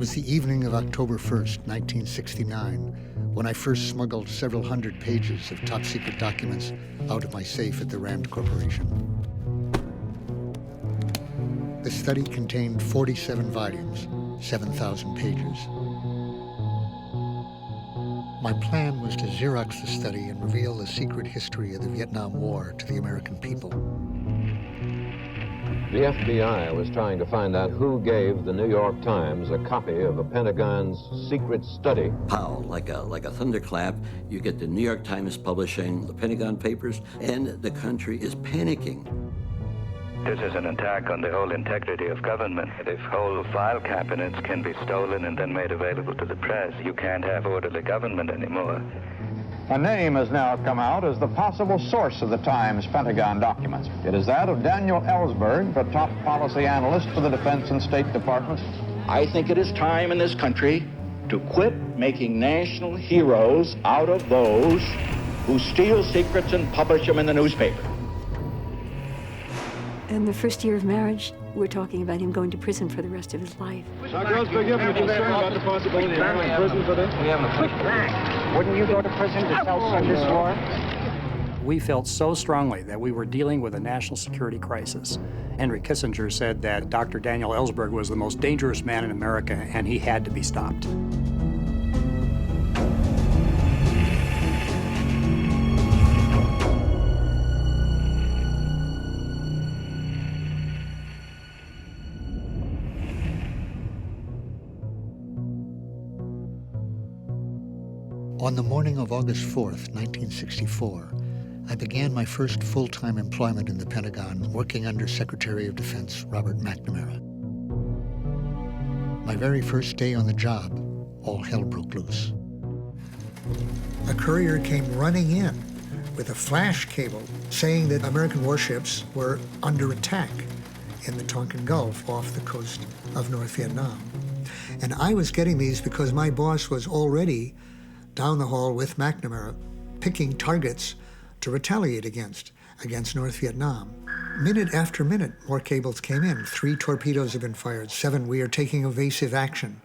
was the evening of October 1st, 1969, when I first smuggled several hundred pages of top-secret documents out of my safe at the Rand Corporation. The study contained 47 volumes, 7,000 pages. My plan was to Xerox the study and reveal the secret history of the Vietnam War to the American people. The FBI was trying to find out who gave the New York Times a copy of the Pentagon's secret study. Pow, like a thunderclap, you get the New York Times publishing the Pentagon papers, and the country is panicking. This is an attack on the whole integrity of government. If whole file cabinets can be stolen and then made available to the press, you can't have orderly government anymore. A name has now come out as the possible source of the Times Pentagon documents. It is that of Daniel Ellsberg, the top policy analyst for the Defense and State Departments. I think it is time in this country to quit making national heroes out of those who steal secrets and publish them in the newspaper. In the first year of marriage, we're talking about him going to prison for the rest of his life. Now, girls, forgive me, concerned about the possibility of going to prison for this? We have a quick back. Wouldn't you go to prison to tell son this war? We felt so strongly that we were dealing with a national security crisis. Henry Kissinger said that Dr. Daniel Ellsberg was the most dangerous man in America, and he had to be stopped. On the morning of August 4th, 1964, I began my first full-time employment in the Pentagon, working under Secretary of Defense Robert McNamara. My very first day on the job, all hell broke loose. A courier came running in with a flash cable saying that American warships were under attack in the Tonkin Gulf off the coast of North Vietnam. And I was getting these because my boss was already down the hall with McNamara, picking targets to retaliate against North Vietnam. Minute after minute, more cables came in. 3 torpedoes have been fired. 7, we are taking evasive action.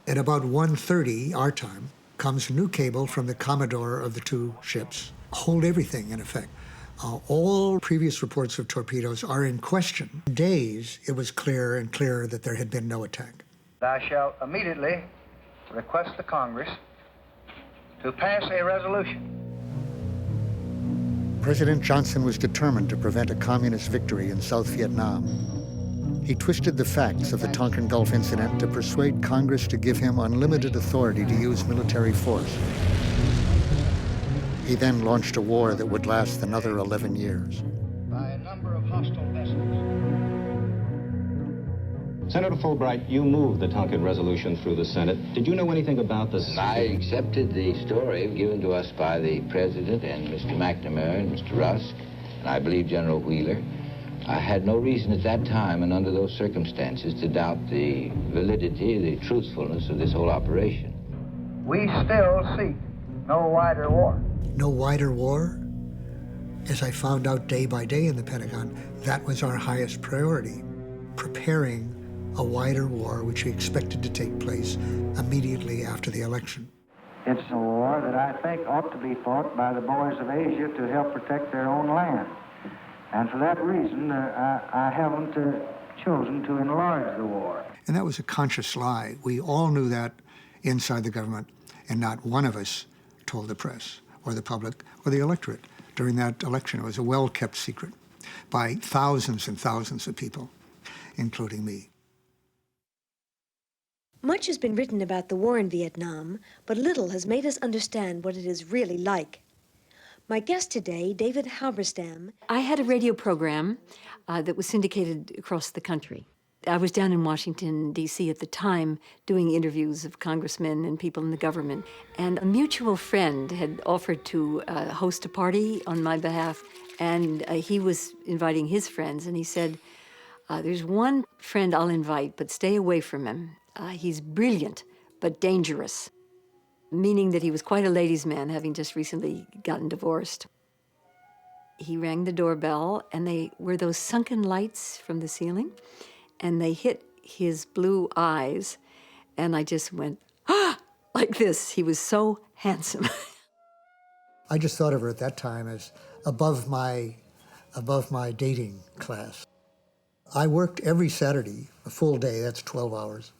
At about 1:30, our time, comes a new cable from the commodore of the 2 ships. Hold everything, in effect. All previous reports of torpedoes are in question. In days, it was clearer and clearer that there had been no attack. I shall immediately request the Congress to pass a resolution. President Johnson was determined to prevent a communist victory in South Vietnam. He twisted the facts of the Tonkin Gulf incident to persuade Congress to give him unlimited authority to use military force. He then launched a war that would last another 11 years. By a number of hostile vessels. Senator Fulbright, you moved the Tonkin resolution through the Senate. Did you know anything about this? I accepted the story given to us by the President and Mr. McNamara and Mr. Rusk, and I believe General Wheeler. I had no reason at that time and under those circumstances to doubt the validity, the truthfulness of this whole operation. We still seek no wider war. No wider war? As I found out day by day in the Pentagon, that was our highest priority, preparing a wider war which we expected to take place immediately after the election. It's a war that I think ought to be fought by the boys of Asia to help protect their own land. And for that reason, I haven't chosen to enlarge the war. And that was a conscious lie. We all knew that inside the government, and not one of us told the press or the public or the electorate during that election. It was a well-kept secret by thousands and thousands of people, including me. Much has been written about the war in Vietnam, but little has made us understand what it is really like. My guest today, David Halberstam. I had a radio program that was syndicated across the country. I was down in Washington, D.C. at the time doing interviews of congressmen and people in the government. And a mutual friend had offered to host a party on my behalf, and he was inviting his friends, and he said, there's one friend I'll invite, but stay away from him. He's brilliant, but dangerous, meaning that he was quite a ladies' man, having just recently gotten divorced. He rang the doorbell, and they were those sunken lights from the ceiling, and they hit his blue eyes, And I just went, ah, like this. He was so handsome. I just thought of her at that time as above my dating class. I worked every Saturday, a full day, that's 12 hours,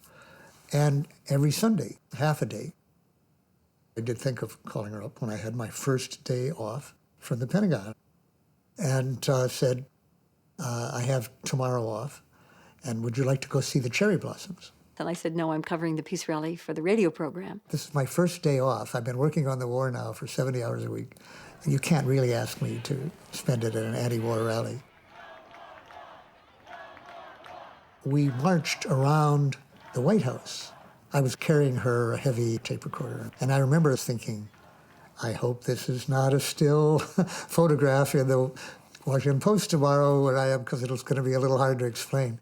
and every Sunday, half a day. I did think of calling her up when I had my first day off from the Pentagon and said, I have tomorrow off, and would you like to go see the cherry blossoms? And I said, no, I'm covering the peace rally for the radio program. This is my first day off. I've been working on the war now for 70 hours a week. And you can't really ask me to spend it at an anti-war rally. We marched around the White House. I was carrying her a heavy tape recorder. And I remember thinking, I hope this is not a still photograph in the Washington Post tomorrow where I am, because it's going to be a little hard to explain.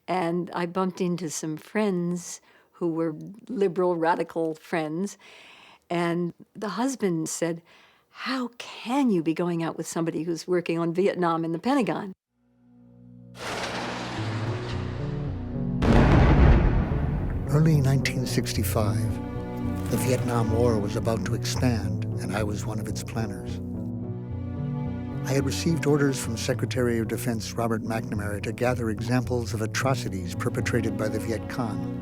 And I bumped into some friends who were liberal, radical friends. And the husband said, how can you be going out with somebody who's working on Vietnam in the Pentagon? Early 1965, the Vietnam War was about to expand, and I was one of its planners. I had received orders from Secretary of Defense Robert McNamara to gather examples of atrocities perpetrated by the Viet Cong.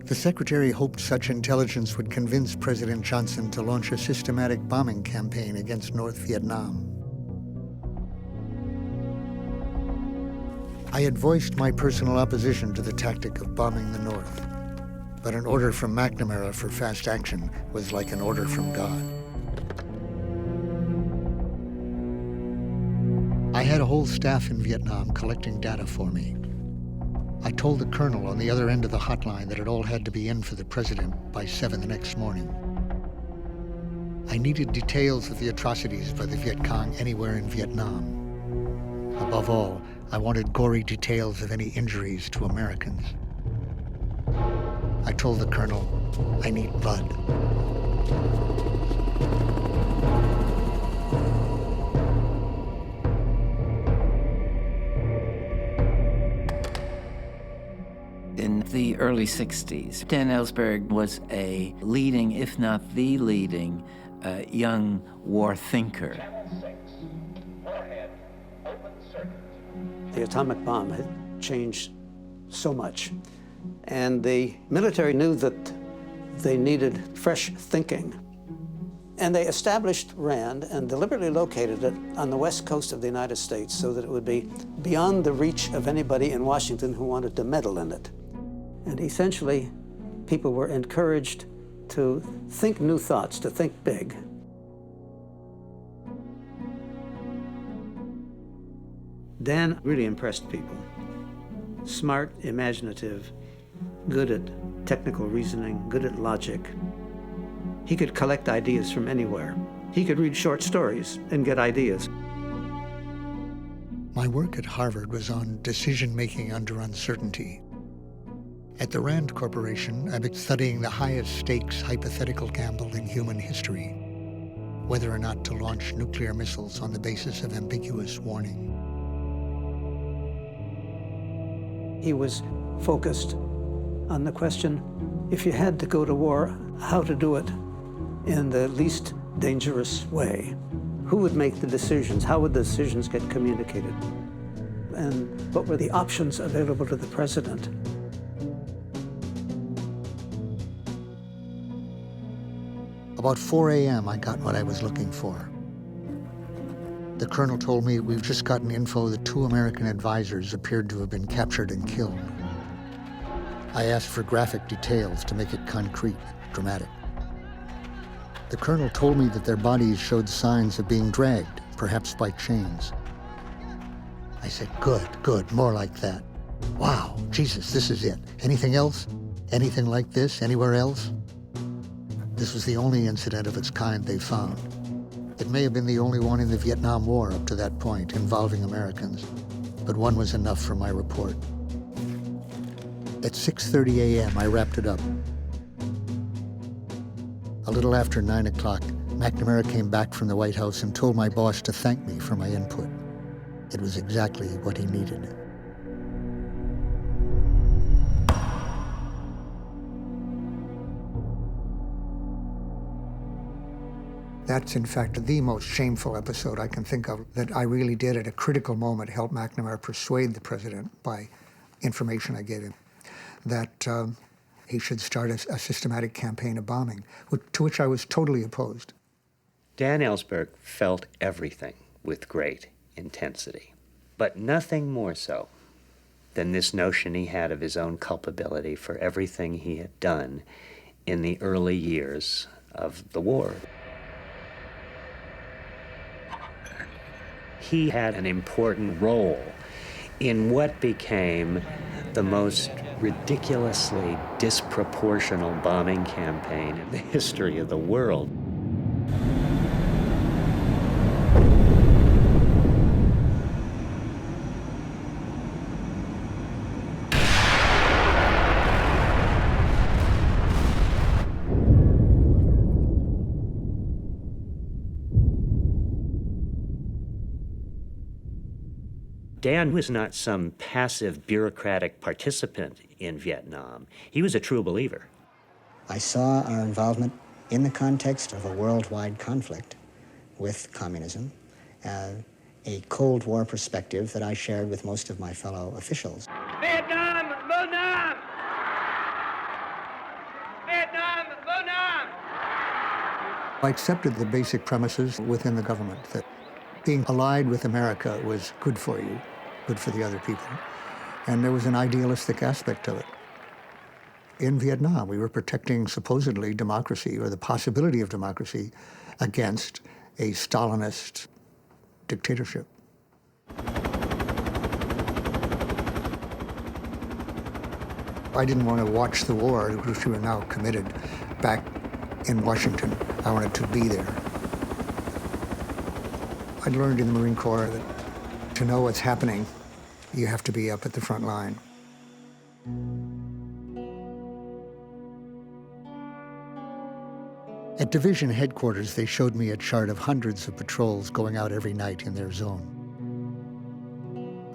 The Secretary hoped such intelligence would convince President Johnson to launch a systematic bombing campaign against North Vietnam. I had voiced my personal opposition to the tactic of bombing the North, but an order from McNamara for fast action was like an order from God. I had a whole staff in Vietnam collecting data for me. I told the colonel on the other end of the hotline that it all had to be in for the president by 7 the next morning. I needed details of the atrocities by the Viet Cong anywhere in Vietnam. Above all, I wanted gory details of any injuries to Americans. I told the colonel, I need blood. In the early 60s, Dan Ellsberg was a leading, if not the leading, young war thinker. The atomic bomb had changed so much, and the military knew that they needed fresh thinking. And they established RAND and deliberately located it on the west coast of the United States so that it would be beyond the reach of anybody in Washington who wanted to meddle in it. And essentially, people were encouraged to think new thoughts, to think big. Dan really impressed people. Smart, imaginative, good at technical reasoning, good at logic. He could collect ideas from anywhere. He could read short stories and get ideas. My work at Harvard was on decision-making under uncertainty. At the Rand Corporation, I've been studying the highest stakes hypothetical gamble in human history, whether or not to launch nuclear missiles on the basis of ambiguous warning. He was focused on the question, if you had to go to war, how to do it in the least dangerous way. Who would make the decisions? How would the decisions get communicated? And what were the options available to the president? About 4 a.m., I got what I was looking for. The colonel told me we've just gotten info that 2 American advisors appeared to have been captured and killed. I asked for graphic details to make it concrete, dramatic. The colonel told me that their bodies showed signs of being dragged, perhaps by chains. I said, good, more like that. Wow, Jesus, this is it. Anything else? Anything like this anywhere else? This was the only incident of its kind they found. It may have been the only one in the Vietnam War up to that point involving Americans, but one was enough for my report. At 6:30 a.m., I wrapped it up. A little after 9 o'clock, McNamara came back from the White House and told my boss to thank me for my input. It was exactly what he needed. That's, in fact, the most shameful episode I can think of, that I really did at a critical moment help McNamara persuade the president by information I gave him that he should start a systematic campaign of bombing, to which I was totally opposed. Dan Ellsberg felt everything with great intensity, but nothing more so than this notion he had of his own culpability for everything he had done in the early years of the war. He had an important role in what became the most ridiculously disproportional bombing campaign in the history of the world. Dan was not some passive bureaucratic participant in Vietnam. He was a true believer. I saw our involvement in the context of a worldwide conflict with communism, a Cold War perspective that I shared with most of my fellow officials. Vietnam, Vô Nam! Vietnam, Vô Nam! I accepted the basic premises within the government that being allied with America was good for you, good for the other people. And there was an idealistic aspect of it. In Vietnam, we were protecting supposedly democracy, or the possibility of democracy, against a Stalinist dictatorship. I didn't want to watch the war, which we were now committed, back in Washington. I wanted to be there. I learned in the Marine Corps that to know what's happening, you have to be up at the front line. At division headquarters, they showed me a chart of hundreds of patrols going out every night in their zone.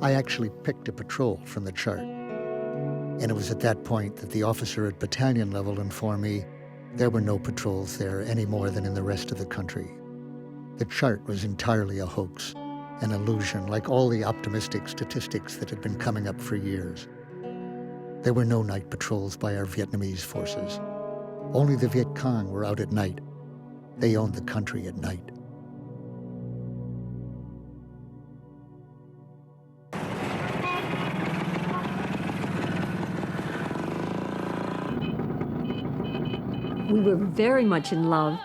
I actually picked a patrol from the chart. And it was at that point that the officer at battalion level informed me there were no patrols there any more than in the rest of the country. The chart was entirely a hoax, an illusion, like all the optimistic statistics that had been coming up for years. There were no night patrols by our Vietnamese forces. Only the Viet Cong were out at night. They owned the country at night. We were very much in love.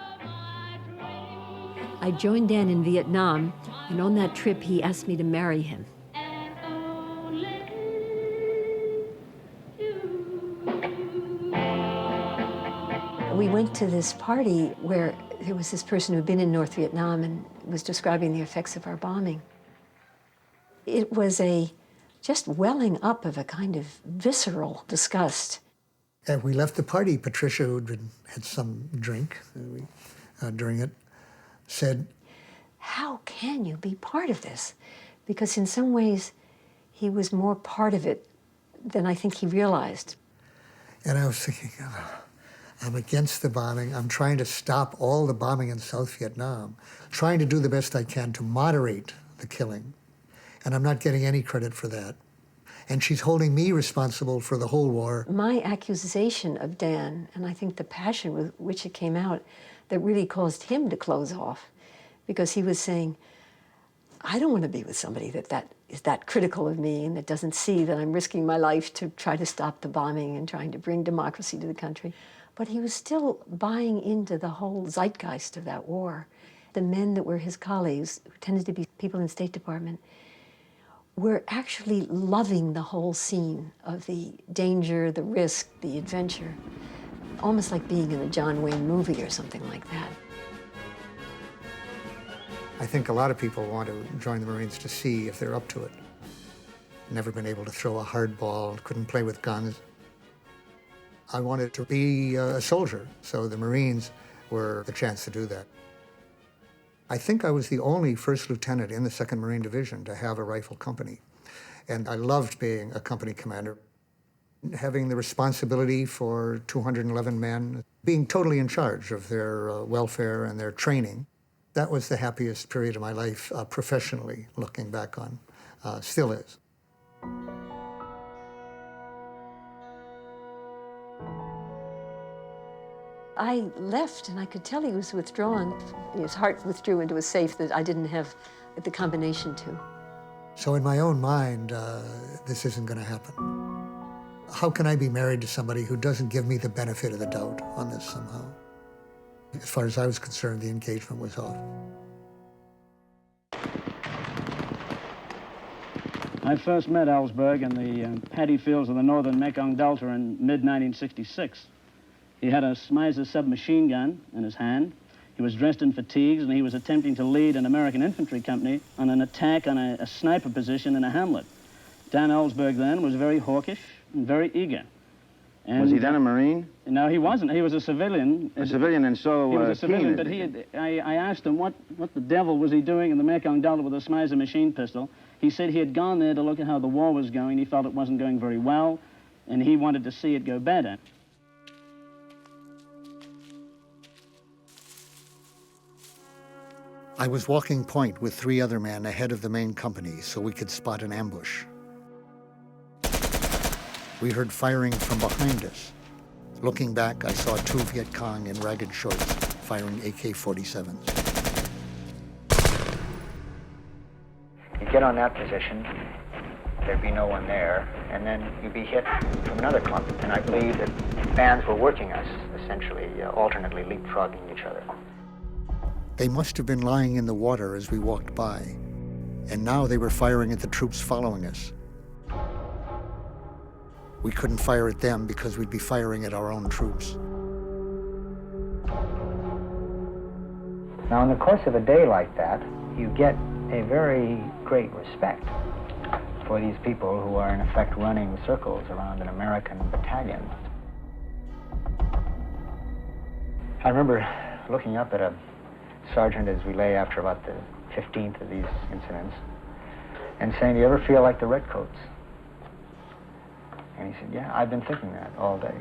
I joined Dan in Vietnam, and on that trip, he asked me to marry him. We went to this party where there was this person who had been in North Vietnam and was describing the effects of our bombing. It was a just welling up of a kind of visceral disgust. And we left the party. Patricia, who'd had some drink during it, said, "How can you be part of this?" Because in some ways, he was more part of it than I think he realized. And I was thinking, oh, I'm against the bombing. I'm trying to stop all the bombing in South Vietnam, trying to do the best I can to moderate the killing. And I'm not getting any credit for that. And she's holding me responsible for the whole war. My accusation of Dan, and I think the passion with which it came out, that really caused him to close off, because he was saying, I don't want to be with somebody that is that critical of me and that doesn't see that I'm risking my life to try to stop the bombing and trying to bring democracy to the country. But he was still buying into the whole zeitgeist of that war. The men that were his colleagues, who tended to be people in the State Department, were actually loving the whole scene of the danger, the risk, the adventure, almost like being in a John Wayne movie or something like that. I think a lot of people want to join the Marines to see if they're up to it. Never been able to throw a hard ball, couldn't play with guns. I wanted to be a soldier, so the Marines were the chance to do that. I think I was the only first lieutenant in the 2nd Marine Division to have a rifle company. And I loved being a company commander, having the responsibility for 211 men, being totally in charge of their welfare and their training. That was the happiest period of my life professionally, looking back on. Still is. I left, and I could tell he was withdrawn. His heart withdrew into a safe that I didn't have the combination to. So in my own mind, this isn't going to happen. How can I be married to somebody who doesn't give me the benefit of the doubt on this somehow? As far as I was concerned, the engagement was off. I first met Ellsberg in the paddy fields of the northern Mekong Delta in mid-1966. He had a Smyser submachine gun in his hand. He was dressed in fatigues, and he was attempting to lead an American infantry company on an attack on a sniper position in a hamlet. Dan Ellsberg then was very hawkish and very eager. And was he then a Marine? No, he wasn't. He was a civilian. A civilian, and so he was a civilian, but I asked him what the devil was he doing in the Mekong Delta with a Smyser machine pistol. He said he had gone there to look at how the war was going. He felt it wasn't going very well, and he wanted to see it go better. I was walking point with 3 other men ahead of the main company so we could spot an ambush. We heard firing from behind us. Looking back, I saw 2 Viet Cong in ragged shorts firing AK-47s. You get on that position, there'd be no one there, and then you'd be hit from another clump. And I believe that bands were working us, essentially, alternately leapfrogging each other. They must have been lying in the water as we walked by, and now they were firing at the troops following us. We couldn't fire at them because we'd be firing at our own troops. Now, in the course of a day like that, you get a very great respect for these people who are, in effect, running circles around an American battalion. I remember looking up at a sergeant as we lay after about the 15th of these incidents and saying, "Do you ever feel like the Redcoats?" And he said, "Yeah, I've been thinking that all day."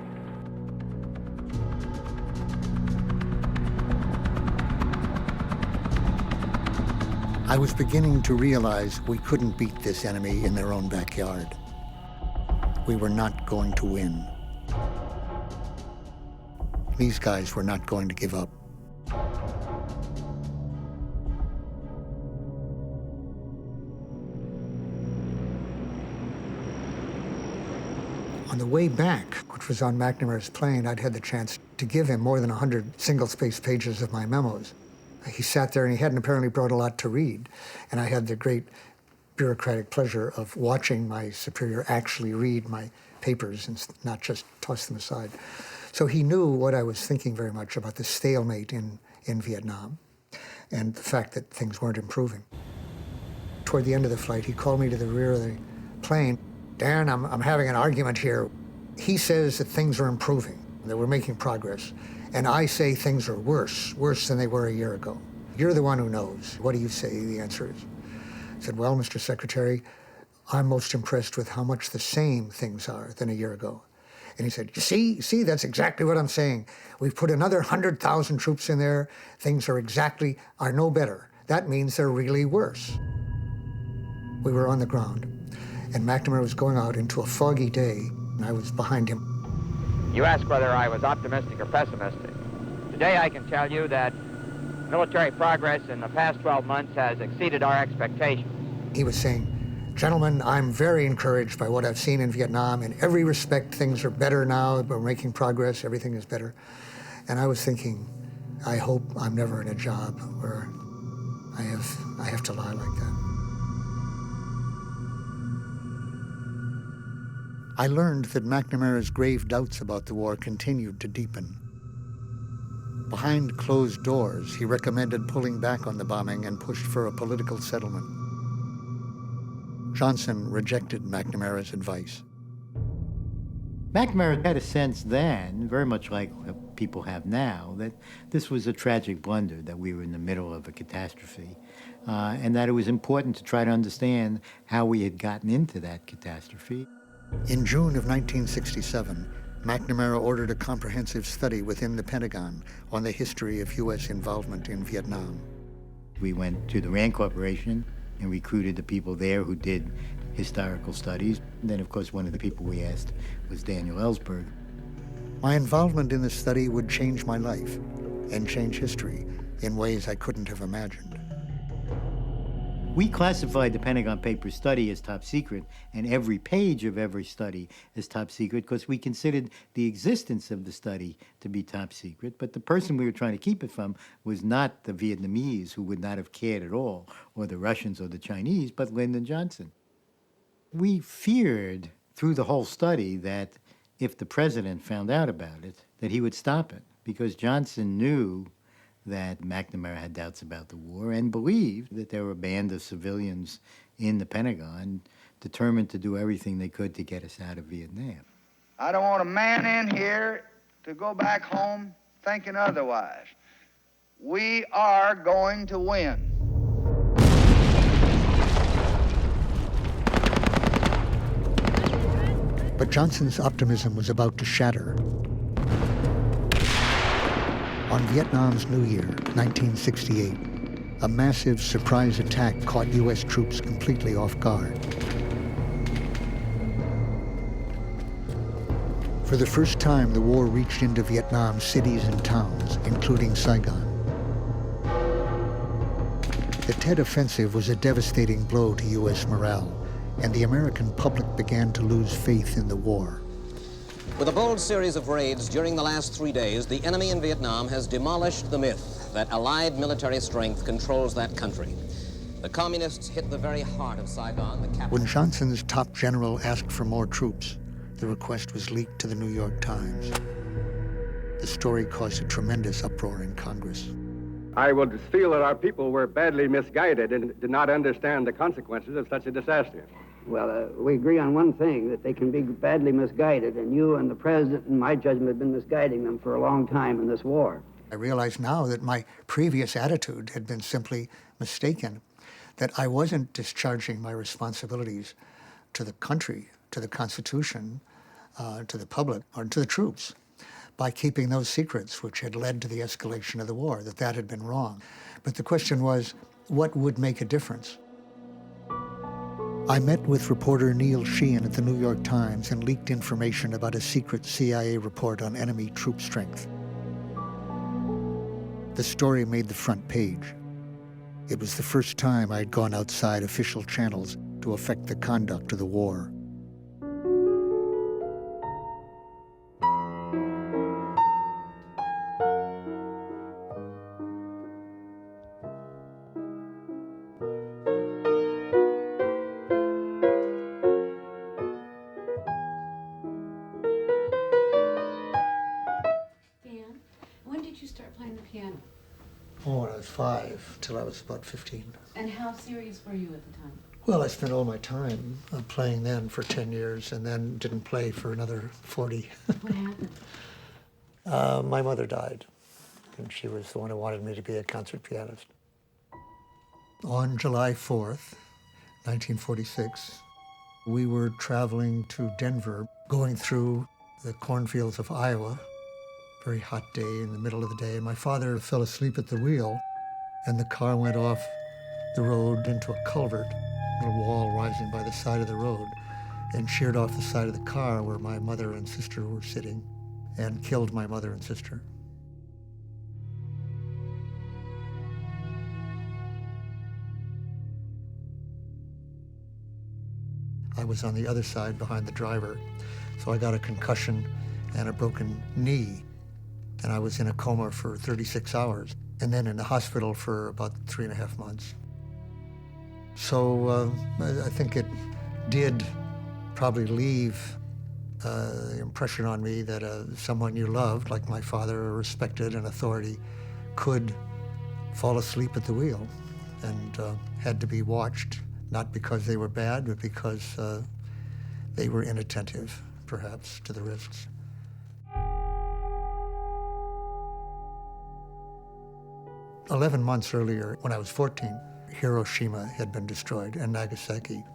I was beginning to realize we couldn't beat this enemy in their own backyard. We were not going to win. These guys were not going to give up. On the way back, which was on McNamara's plane, I'd had the chance to give him more than 100 single-spaced pages of my memos. He sat there, and he hadn't apparently brought a lot to read. And I had the great bureaucratic pleasure of watching my superior actually read my papers and not just toss them aside. So he knew what I was thinking very much about the stalemate in Vietnam and the fact that things weren't improving. Toward the end of the flight, he called me to the rear of the plane. "Dan, I'm having an argument here. He says that things are improving, that we're making progress. And I say things are worse than they were a year ago. You're the one who knows. What do you say the answer is?" I said, "Well, Mr. Secretary, I'm most impressed with how much the same things are than a year ago." And he said, you see, that's exactly what I'm saying. We've put another 100,000 troops in there. Things are no better. That means they're really worse. We were on the ground, and McNamara was going out into a foggy day, and I was behind him. You asked whether I was optimistic or pessimistic. Today I can tell you that military progress in the past 12 months has exceeded our expectations. He was saying, "Gentlemen, I'm very encouraged by what I've seen in Vietnam. In every respect, things are better now. We're making progress. Everything is better." And I was thinking, I hope I'm never in a job where I have to lie like that. I learned that McNamara's grave doubts about the war continued to deepen. Behind closed doors, he recommended pulling back on the bombing and pushed for a political settlement. Johnson rejected McNamara's advice. McNamara had a sense then, very much like what people have now, that this was a tragic blunder, that we were in the middle of a catastrophe, and that it was important to try to understand how we had gotten into that catastrophe. In June of 1967, McNamara ordered a comprehensive study within the Pentagon on the history of U.S. involvement in Vietnam. We went to the Rand Corporation and recruited the people there who did historical studies. And then, of course, one of the people we asked was Daniel Ellsberg. My involvement in the study would change my life and change history in ways I couldn't have imagined. We classified the Pentagon Papers study as top secret, and every page of every study as top secret, because we considered the existence of the study to be top secret. But the person we were trying to keep it from was not the Vietnamese, who would not have cared at all, or the Russians or the Chinese, but Lyndon Johnson. We feared through the whole study that if the president found out about it, that he would stop it, because Johnson knew that McNamara had doubts about the war and believed that there were a band of civilians in the Pentagon determined to do everything they could to get us out of Vietnam. I don't want a man in here to go back home thinking otherwise. We are going to win. But Johnson's optimism was about to shatter. On Vietnam's New Year, 1968, a massive surprise attack caught U.S. troops completely off guard. For the first time, the war reached into Vietnam's cities and towns, including Saigon. The Tet Offensive was a devastating blow to U.S. morale, and the American public began to lose faith in the war. With a bold series of raids during the last 3 days, the enemy in Vietnam has demolished the myth that Allied military strength controls that country. The communists hit the very heart of Saigon, the capital. When Johnson's top general asked for more troops, the request was leaked to the New York Times. The story caused a tremendous uproar in Congress. I would feel that our people were badly misguided and did not understand the consequences of such a disaster. Well, we agree on one thing, that they can be badly misguided, and you and the president, in my judgment, have been misguiding them for a long time in this war. I realize now that my previous attitude had been simply mistaken, that I wasn't discharging my responsibilities to the country, to the Constitution, to the public, or to the troops, by keeping those secrets which had led to the escalation of the war, that had been wrong. But the question was, what would make a difference? I met with reporter Neil Sheehan at the New York Times and leaked information about a secret CIA report on enemy troop strength. The story made the front page. It was the first time I had gone outside official channels to affect the conduct of the war. Oh, when I was 5, till I was about 15. And how serious were you at the time? Well, I spent all my time playing then for 10 years and then didn't play for another 40. What happened? My mother died, and she was the one who wanted me to be a concert pianist. On July 4th, 1946, we were traveling to Denver, going through the cornfields of Iowa. Very hot day in the middle of the day, and my father fell asleep at the wheel, and the car went off the road into a culvert, a wall rising by the side of the road, and sheared off the side of the car where my mother and sister were sitting, and killed my mother and sister. I was on the other side behind the driver, so I got a concussion and a broken knee. And I was in a coma for 36 hours, and then in the hospital for about 3.5 months. So I think it did probably leave the impression on me that someone you loved, like my father, or respected in authority, could fall asleep at the wheel and had to be watched, not because they were bad, but because they were inattentive, perhaps, to the risks. "11 months earlier, when I was 14, Hiroshima had been destroyed and Nagasaki.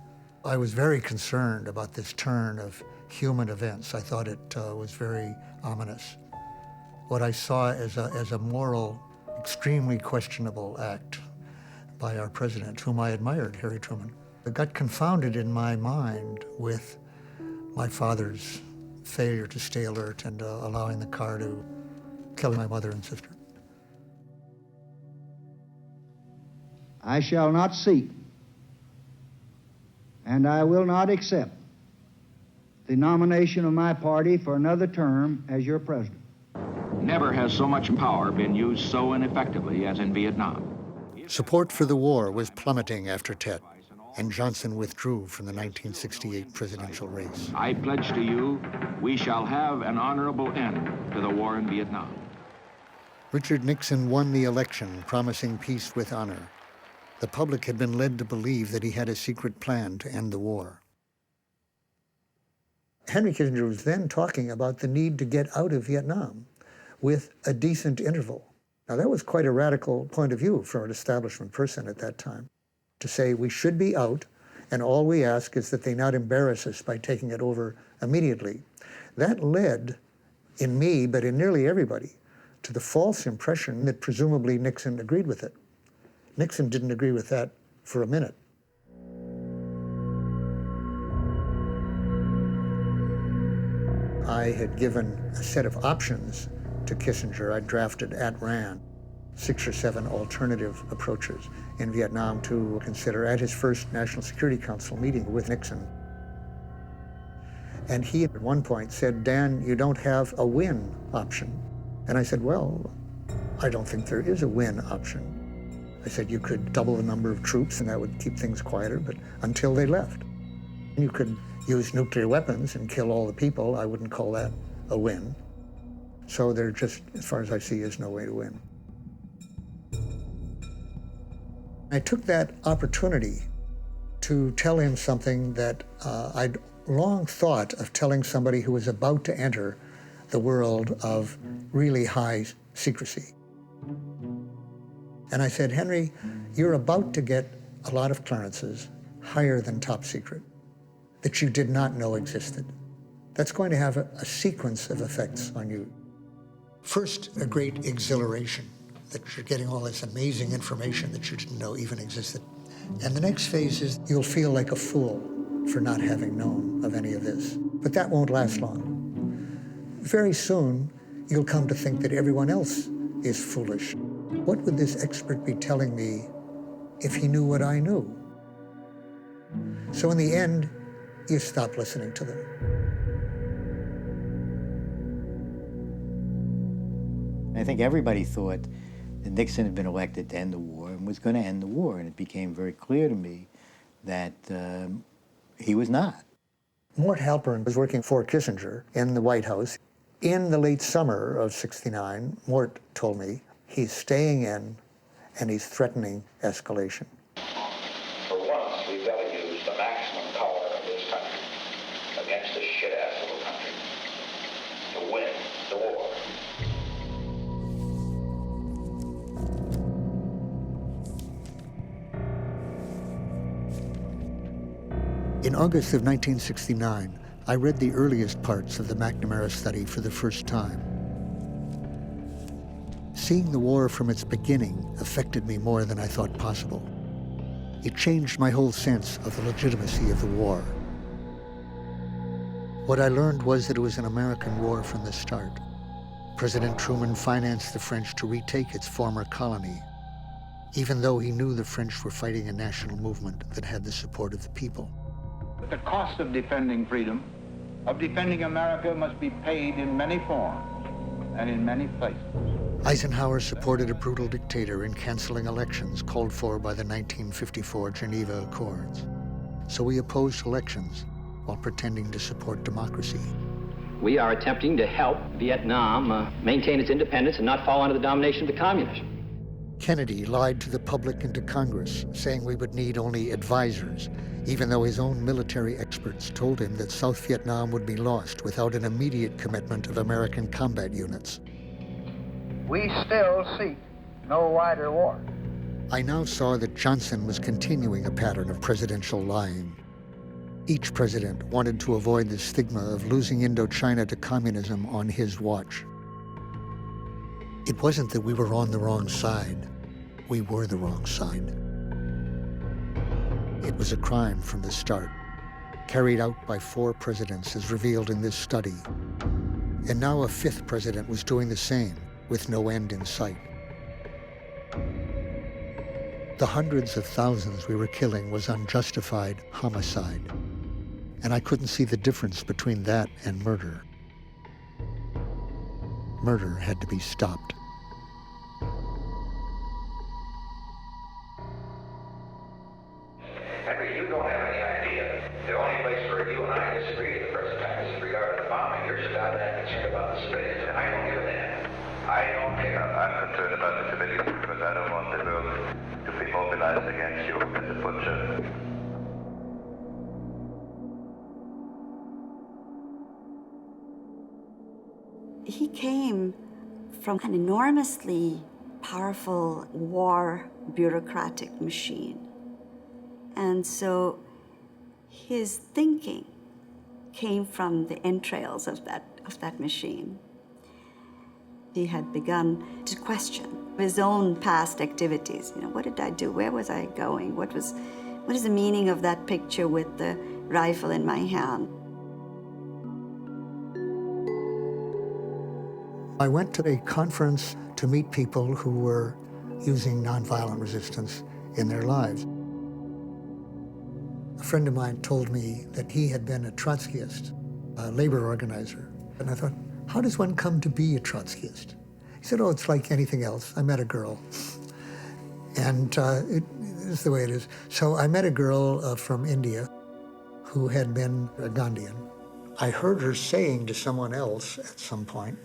I was very concerned about this turn of human events. I thought it was very ominous. What I saw as a moral, extremely questionable act by our president, whom I admired, Harry Truman. It got confounded in my mind with my father's failure to stay alert and allowing the car to kill my mother and sister. I shall not seek, and I will not accept the nomination of my party for another term as your president. Never has so much power been used so ineffectively as in Vietnam. Support for the war was plummeting after Tet, and Johnson withdrew from the 1968 presidential race. I pledge to you, we shall have an honorable end to the war in Vietnam. Richard Nixon won the election, promising peace with honor. The public had been led to believe that he had a secret plan to end the war. Henry Kissinger was then talking about the need to get out of Vietnam with a decent interval. Now, that was quite a radical point of view for an establishment person at that time, to say we should be out, and all we ask is that they not embarrass us by taking it over immediately. That led, in me, but in nearly everybody, to the false impression that presumably Nixon agreed with it. Nixon didn't agree with that for a minute. I had given a set of options to Kissinger. I drafted at Rand 6 or 7 alternative approaches in Vietnam to consider at his first National Security Council meeting with Nixon. And he at one point said, "Dan, you don't have a win option." And I said, "Well, I don't think there is a win option." I said, "You could double the number of troops and that would keep things quieter, but until they left. You could use nuclear weapons and kill all the people. I wouldn't call that a win. So there just, as far as I see, is no way to win." I took that opportunity to tell him something that I'd long thought of telling somebody who was about to enter the world of really high secrecy. And I said, "Henry, you're about to get a lot of clearances higher than top secret that you did not know existed. That's going to have a sequence of effects on you. First, a great exhilaration that you're getting all this amazing information that you didn't know even existed. And the next phase is you'll feel like a fool for not having known of any of this. But that won't last long. Very soon, you'll come to think that everyone else is foolish. What would this expert be telling me if he knew what I knew?" So in the end, you stop listening to them. I think everybody thought that Nixon had been elected to end the war and was going to end the war, and it became very clear to me that he was not. Mort Halpern was working for Kissinger in the White House. In the late summer of '69, Mort told me he's staying in and he's threatening escalation. For once, we've got to use the maximum power of this country against this shit-ass little country to win the war. In August of 1969, I read the earliest parts of the McNamara study for the first time. Seeing the war from its beginning affected me more than I thought possible. It changed my whole sense of the legitimacy of the war. What I learned was that it was an American war from the start. President Truman financed the French to retake its former colony, even though he knew the French were fighting a national movement that had the support of the people. The cost of defending freedom, of defending America, must be paid in many forms and in many places. Eisenhower supported a brutal dictator in canceling elections called for by the 1954 Geneva Accords. So we opposed elections while pretending to support democracy. We are attempting to help Vietnam maintain its independence and not fall under the domination of the communists. Kennedy lied to the public and to Congress, saying we would need only advisors, even though his own military experts told him that South Vietnam would be lost without an immediate commitment of American combat units. We still seek no wider war. I now saw that Johnson was continuing a pattern of presidential lying. Each president wanted to avoid the stigma of losing Indochina to communism on his watch. It wasn't that we were on the wrong side. We were the wrong side. It was a crime from the start, carried out by 4 presidents as revealed in this study. And now a 5th president was doing the same, with no end in sight. The hundreds of thousands we were killing was unjustified homicide, and I couldn't see the difference between that and murder. Murder had to be stopped. Henry, you don't have any idea. The only place where you and I disagree at the present time is in regard to the bombing. You're just out there concerned about the civilians, and I don't give a damn. I don't care. I'm concerned about the civilians because I don't want the world to be mobilized against you as a butcher. He came from an enormously powerful war bureaucratic machine. And so his thinking came from the entrails of that machine. He had begun to question his own past activities. You know, what did I do? Where was I going? What is the meaning of that picture with the rifle in my hand? I went to a conference to meet people who were using nonviolent resistance in their lives. A friend of mine told me that he had been a Trotskyist, a labor organizer. And I thought, how does one come to be a Trotskyist? He said, oh, it's like anything else. I met a girl. And it is the way it is. So I met a girl from India who had been a Gandhian. I heard her saying to someone else at some point,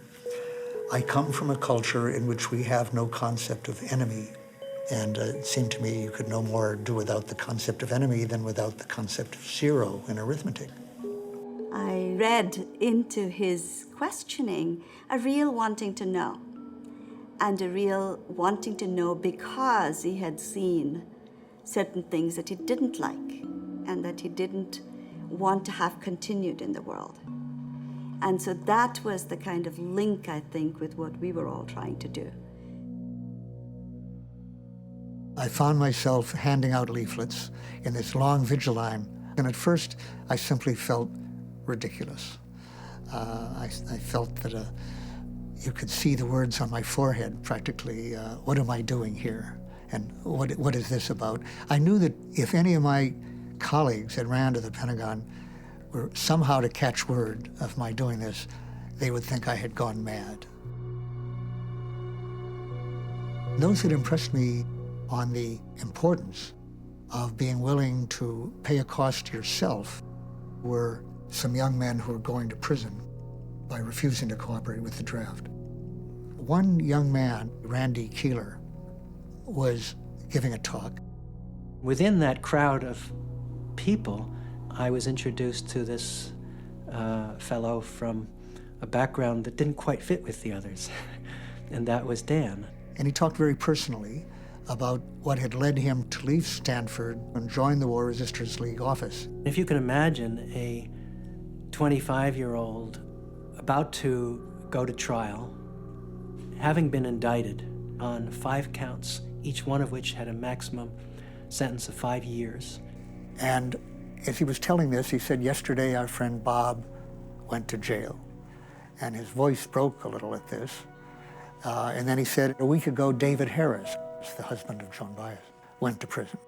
I come from a culture in which we have no concept of enemy. And it seemed to me you could no more do without the concept of enemy than without the concept of zero in arithmetic. I read into his questioning a real wanting to know, and a real wanting to know because he had seen certain things that he didn't like and that he didn't want to have continued in the world. And so that was the kind of link, I think, with what we were all trying to do. I found myself handing out leaflets in this long vigil line, and at first I simply felt ridiculous. I felt that you could see the words on my forehead practically, what am I doing here? And what is this about? I knew that if any of my colleagues that ran to the Pentagon were somehow to catch word of my doing this, they would think I had gone mad. Those that impressed me on the importance of being willing to pay a cost to yourself were some young men who were going to prison by refusing to cooperate with the draft. One young man, Randy Keeler, was giving a talk. Within that crowd of people, I was introduced to this fellow from a background that didn't quite fit with the others, and that was Dan. And he talked very personally about what had led him to leave Stanford and join the War Resisters League office. If you can imagine a 25-year-old about to go to trial, having been indicted on 5 counts, each one of which had a maximum sentence of 5 years. And as he was telling this, he said, yesterday our friend Bob went to jail. And his voice broke a little at this. And then he said, a week ago, David Harris, the husband of Joan Baez, went to prison.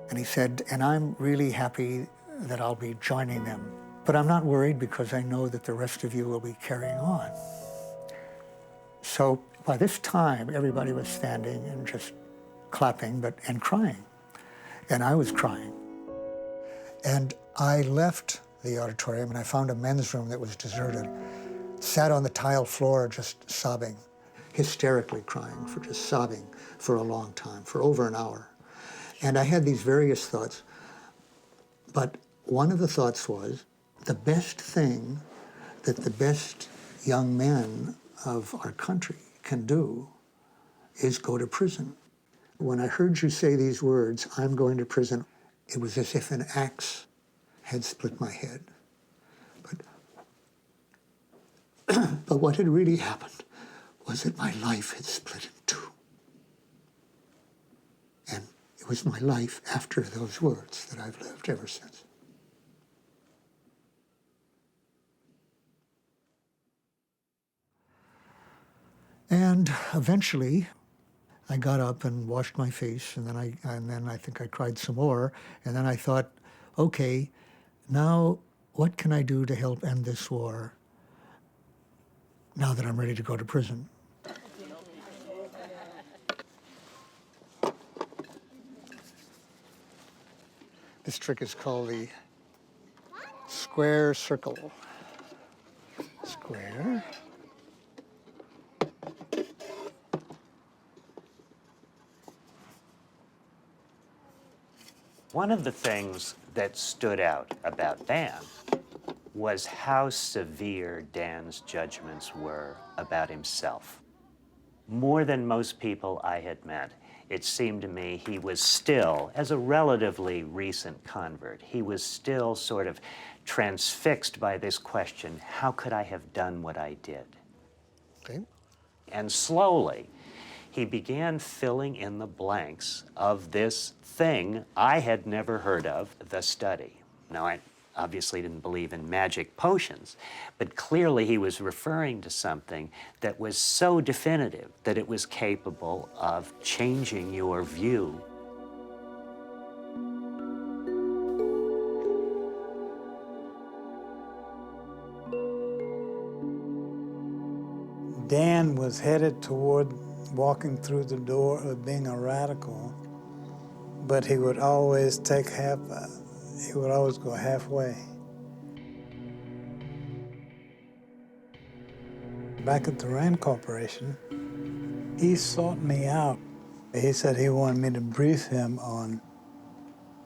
And he said, and I'm really happy that I'll be joining them. But I'm not worried because I know that the rest of you will be carrying on. So by this time, everybody was standing and just clapping and crying. And I was crying. And I left the auditorium and I found a men's room that was deserted. Sat on the tile floor just sobbing, hysterically crying, for just sobbing for a long time, for over an hour. And I had these various thoughts, but one of the thoughts was the best thing that the best young men of our country can do is go to prison. When I heard you say these words, I'm going to prison, it was as if an axe had split my head. But what had really happened was that my life had split in two. And It was my life after those words that I've lived ever since. And eventually, I got up and washed my face, and then I think I cried some more, and then I thought, okay, now what can I do to help end this war now that I'm ready to go to prison? This trick is called the square circle. Square. One of the things that stood out about Dan was how severe Dan's judgments were about himself. More than most people I had met, it seemed to me he was still, as a relatively recent convert, he was still sort of transfixed by this question, how could I have done what I did? Okay. And slowly, he began filling in the blanks of this thing I had never heard of, the study. Now, I obviously didn't believe in magic potions, but clearly he was referring to something that was so definitive that it was capable of changing your view. Dan was headed toward walking through the door of being a radical, but he would always he would always go halfway. Back at the Rand Corporation, he sought me out. He said he wanted me to brief him on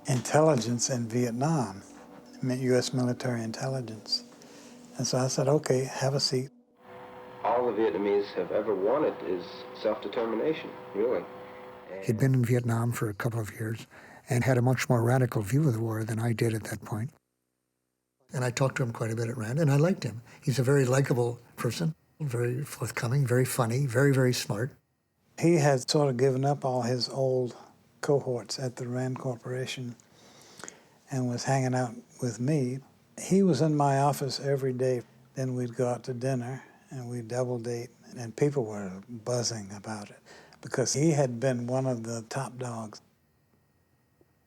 intelligence in Vietnam, U.S. military intelligence. And so I said, okay, have a seat. All the Vietnamese have ever wanted is self-determination, really. He'd been in Vietnam for a couple of years and had a much more radical view of the war than I did at that point. And I talked to him quite a bit at Rand, and I liked him. He's a very likable person, very forthcoming, very funny, very, very smart. He had sort of given up all his old cohorts at the Rand Corporation and was hanging out with me. He was in my office every day. Then we'd go out to dinner and we'd double date, and people were buzzing about it because he had been one of the top dogs.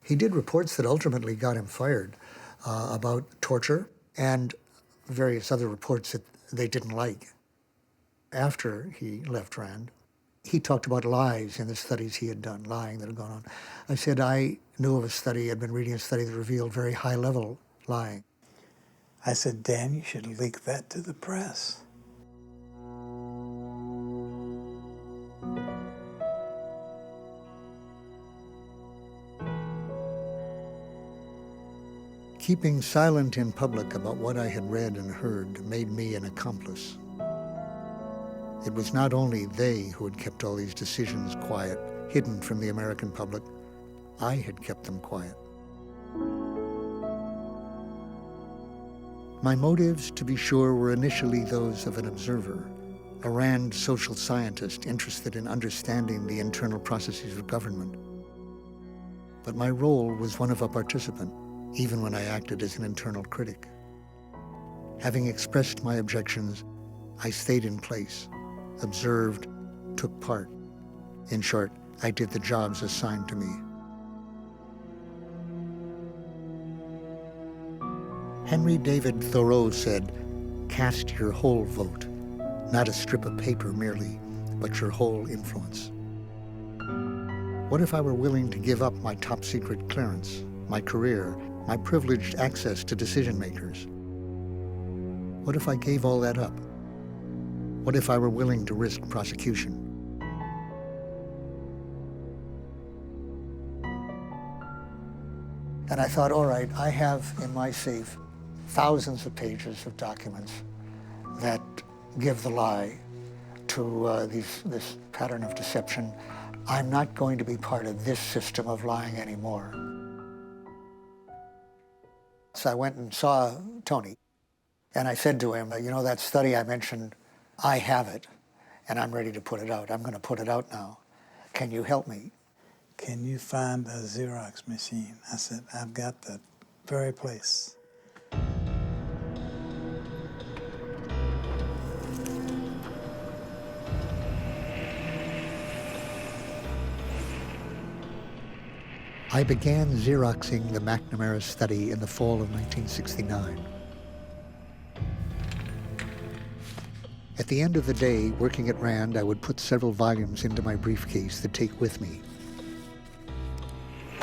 He did reports that ultimately got him fired about torture and various other reports that they didn't like. After he left Rand, he talked about lies in the studies he had done, lying that had gone on. I said I knew of a study, I'd been reading a study that revealed very high-level lying. I said, Dan, you should leak that to the press. Keeping silent in public about what I had read and heard made me an accomplice. It was not only they who had kept all these decisions quiet, hidden from the American public. I had kept them quiet. My motives, to be sure, were initially those of an observer, a Rand social scientist interested in understanding the internal processes of government. But my role was one of a participant, even when I acted as an internal critic. Having expressed my objections, I stayed in place, observed, took part. In short, I did the jobs assigned to me. Henry David Thoreau said, "Cast your whole vote, not a strip of paper merely, but your whole influence." What if I were willing to give up my top secret clearance, my career, my privileged access to decision makers? What if I gave all that up? What if I were willing to risk prosecution? And I thought, all right, I have in my safe thousands of pages of documents that give the lie to this pattern of deception. I'm not going to be part of this system of lying anymore. So I went and saw Tony, and I said to him, you know, that study I mentioned, I have it, and I'm ready to put it out. I'm going to put it out now. Can you help me? can you find a Xerox machine? I said, I've got the very place. I began Xeroxing the McNamara study in the fall of 1969. At the end of the day, working at RAND, I would put several volumes into my briefcase to take with me.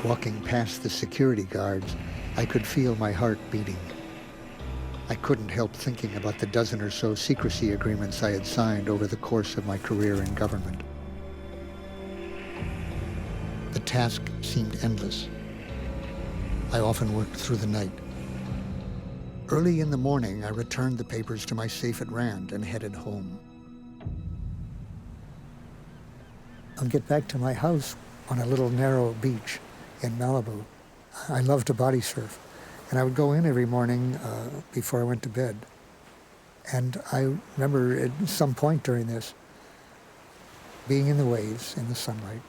Walking past the security guards, I could feel my heart beating. I couldn't help thinking about the dozen or so secrecy agreements I had signed over the course of my career in government. The task seemed endless. I often worked through the night. Early in the morning, I returned the papers to my safe at RAND and headed home. I'll get back to my house on a little narrow beach in Malibu. I love to body surf, and I would go in every morning before I went to bed. And I remember at some point during this, being in the waves, in the sunlight,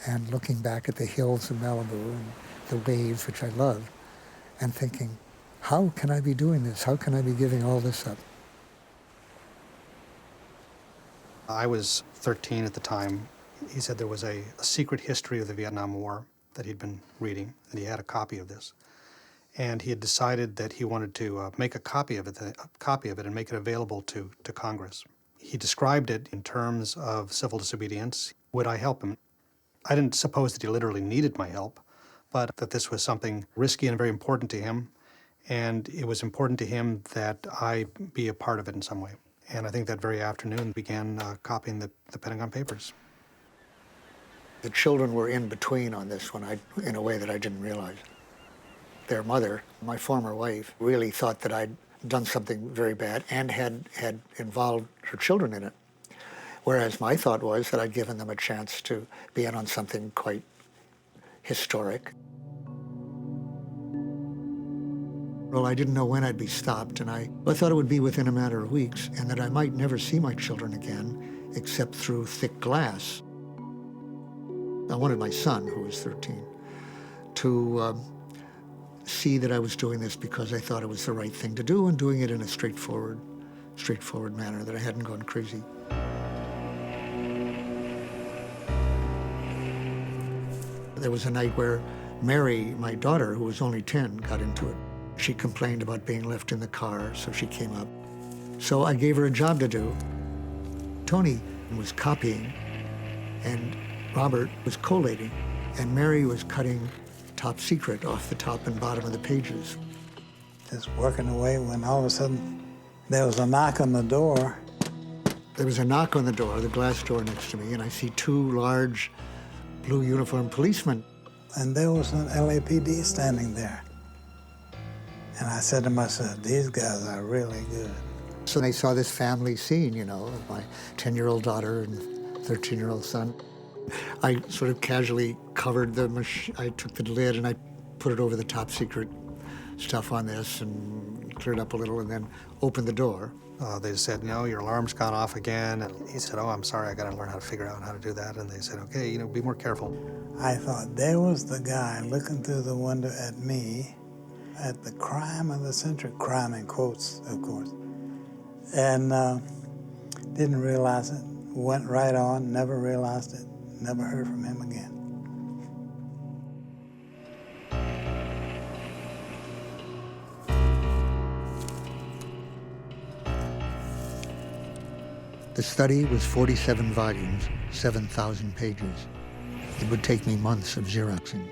and looking back at the hills of Malibu and the waves, which I love, and thinking, how can I be doing this? How can I be giving all this up? I was 13 at the time. He said there was a secret history of the Vietnam War that he'd been reading, and he had a copy of this. And he had decided that he wanted to make a copy of it and make it available to Congress. He described it in terms of civil disobedience. Would I help him? I didn't suppose that he literally needed my help, but that this was something risky and very important to him, and it was important to him that I be a part of it in some way. And I think that very afternoon began copying the Pentagon Papers. The children were in between on this one in a way that I didn't realize. Their mother, my former wife, really thought that I'd done something very bad and had involved her children in it. Whereas my thought was that I'd given them a chance to be in on something quite historic. Well, I didn't know when I'd be stopped, and I thought it would be within a matter of weeks, and that I might never see my children again, except through thick glass. I wanted my son, who was 13, to see that I was doing this because I thought it was the right thing to do, and doing it in a straightforward manner, that I hadn't gone crazy. There was a night where Mary, my daughter, who was only 10, got into it. She complained about being left in the car, so she came up. So I gave her a job to do. Tony was copying, and Robert was collating, and Mary was cutting top secret off the top and bottom of the pages. Just working away when all of a sudden there was a knock on the door. There was a knock on the door, the glass door next to me, and I see two large blue uniformed policemen. And there was an LAPD standing there. And I said to myself, these guys are really good. So they saw this family scene, you know, of my 10-year-old daughter and 13-year-old son. I sort of casually covered the machine. I took the lid and I put it over the top secret stuff on this and cleared up a little and then opened the door. They said, no, your alarm's gone off again. And he said, oh, I'm sorry, I got to learn how to figure out how to do that. And they said, okay, you know, be more careful. I thought, there was the guy looking through the window at me, at the crime of the century, crime in quotes, of course, and didn't realize it, went right on, never realized it, never heard from him again. The study was 47 volumes, 7,000 pages. It would take me months of Xeroxing.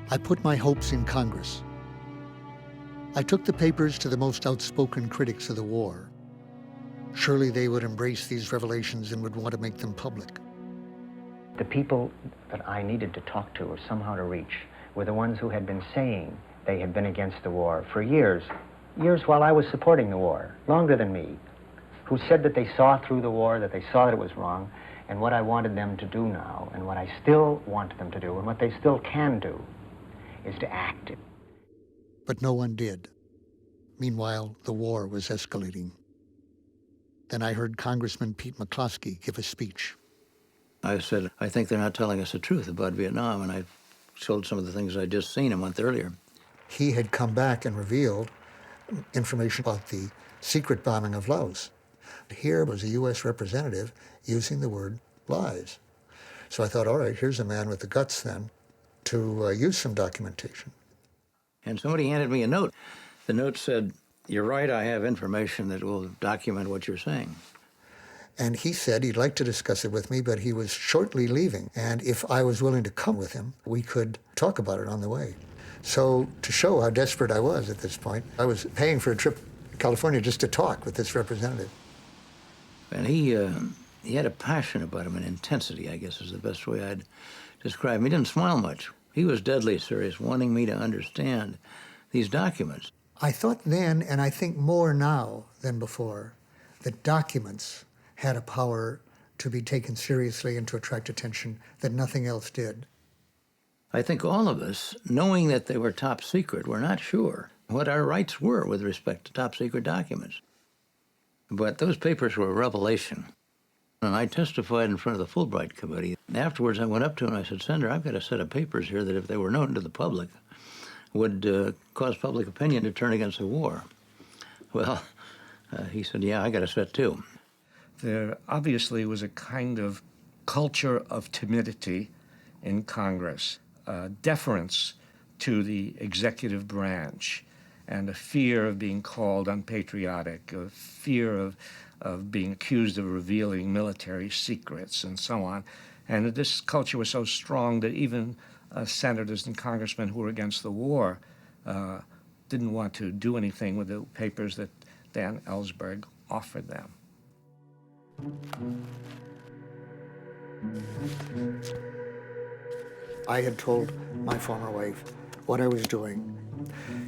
I put my hopes in Congress. I took the papers to the most outspoken critics of the war. Surely they would embrace these revelations and would want to make them public. The people that I needed to talk to or somehow to reach were the ones who had been saying they had been against the war for years while I was supporting the war, longer than me, who said that they saw through the war, that they saw that it was wrong, and what I wanted them to do now, and what I still want them to do, and what they still can do, is to act. But no one did. Meanwhile, the war was escalating. Then I heard Congressman Pete McCloskey give a speech. I said, I think they're not telling us the truth about Vietnam, and I showed some of the things I'd just seen a month earlier. He had come back and revealed information about the secret bombing of Laos. Here was a U.S. representative using the word lies. So I thought, all right, here's a man with the guts then to use some documentation. And somebody handed me a note. The note said, you're right, I have information that will document what you're saying. And he said he'd like to discuss it with me, but he was shortly leaving. And if I was willing to come with him, we could talk about it on the way. So to show how desperate I was at this point, I was paying for a trip to California just to talk with this representative. And he had a passion about him, an intensity, I guess is the best way I'd describe him. He didn't smile much. He was deadly serious, wanting me to understand these documents. I thought then, and I think more now than before, that documents had a power to be taken seriously and to attract attention that nothing else did. I think all of us, knowing that they were top secret, were not sure what our rights were with respect to top secret documents. But those papers were a revelation. And I testified in front of the Fulbright Committee. Afterwards, I went up to him and I said, Senator, I've got a set of papers here that if they were known to the public, would cause public opinion to turn against the war. Well, he said, yeah, I got a set too. There obviously was a kind of culture of timidity in Congress, deference to the executive branch, and a fear of being called unpatriotic, a fear of being accused of revealing military secrets and so on. And this culture was so strong that even senators and congressmen who were against the war didn't want to do anything with the papers that Dan Ellsberg offered them. I had told my former wife what I was doing.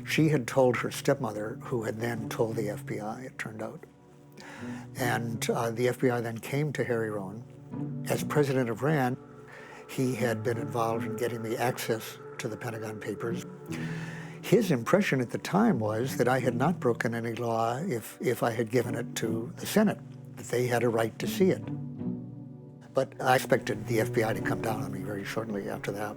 She had told her stepmother, who had then told the FBI, it turned out. And the FBI then came to Harry Rowan. As president of RAND, he had been involved in getting me access to the Pentagon papers. His impression at the time was that I had not broken any law if I had given it to the Senate, that they had a right to see it. But I expected the FBI to come down on me very shortly after that.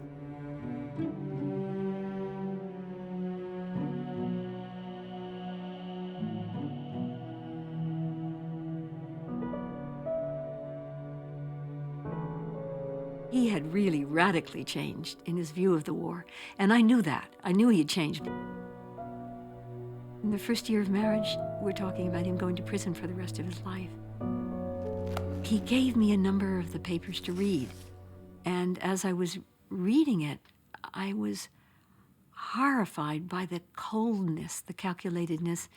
He had really radically changed in his view of the war, and I knew that. I knew he had changed. In the first year of marriage, we're talking about him going to prison for the rest of his life. He gave me a number of the papers to read, and as I was reading it, I was horrified by the coldness, the calculatedness,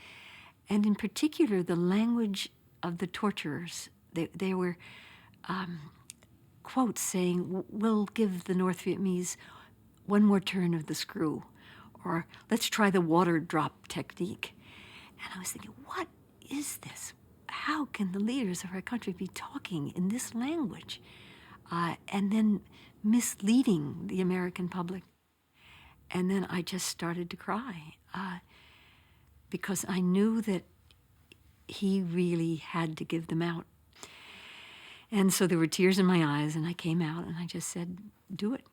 and in particular, the language of the torturers. They were quotes saying, we'll give the North Vietnamese one more turn of the screw, or let's try the water drop technique. And I was thinking, what is this? How can the leaders of our country be talking in this language and then misleading the American public? And then I just started to cry because I knew that he really had to give them out. And so there were tears in my eyes, and I came out and I just said, do it.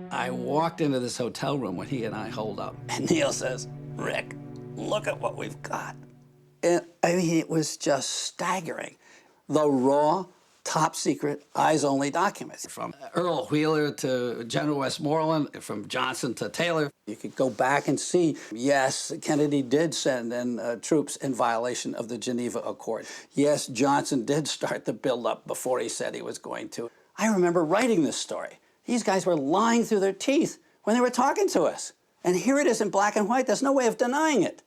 I walked into this hotel room when he and I holed up, and Neil says, Rick, look at what we've got. And I mean, it was just staggering. The raw, top secret, eyes-only documents. From Earl Wheeler to General Westmoreland, from Johnson to Taylor. You could go back and see, yes, Kennedy did send in troops in violation of the Geneva Accord. Yes, Johnson did start the buildup before he said he was going to. I remember writing this story. These guys were lying through their teeth when they were talking to us. And here it is in black and white. There's no way of denying it.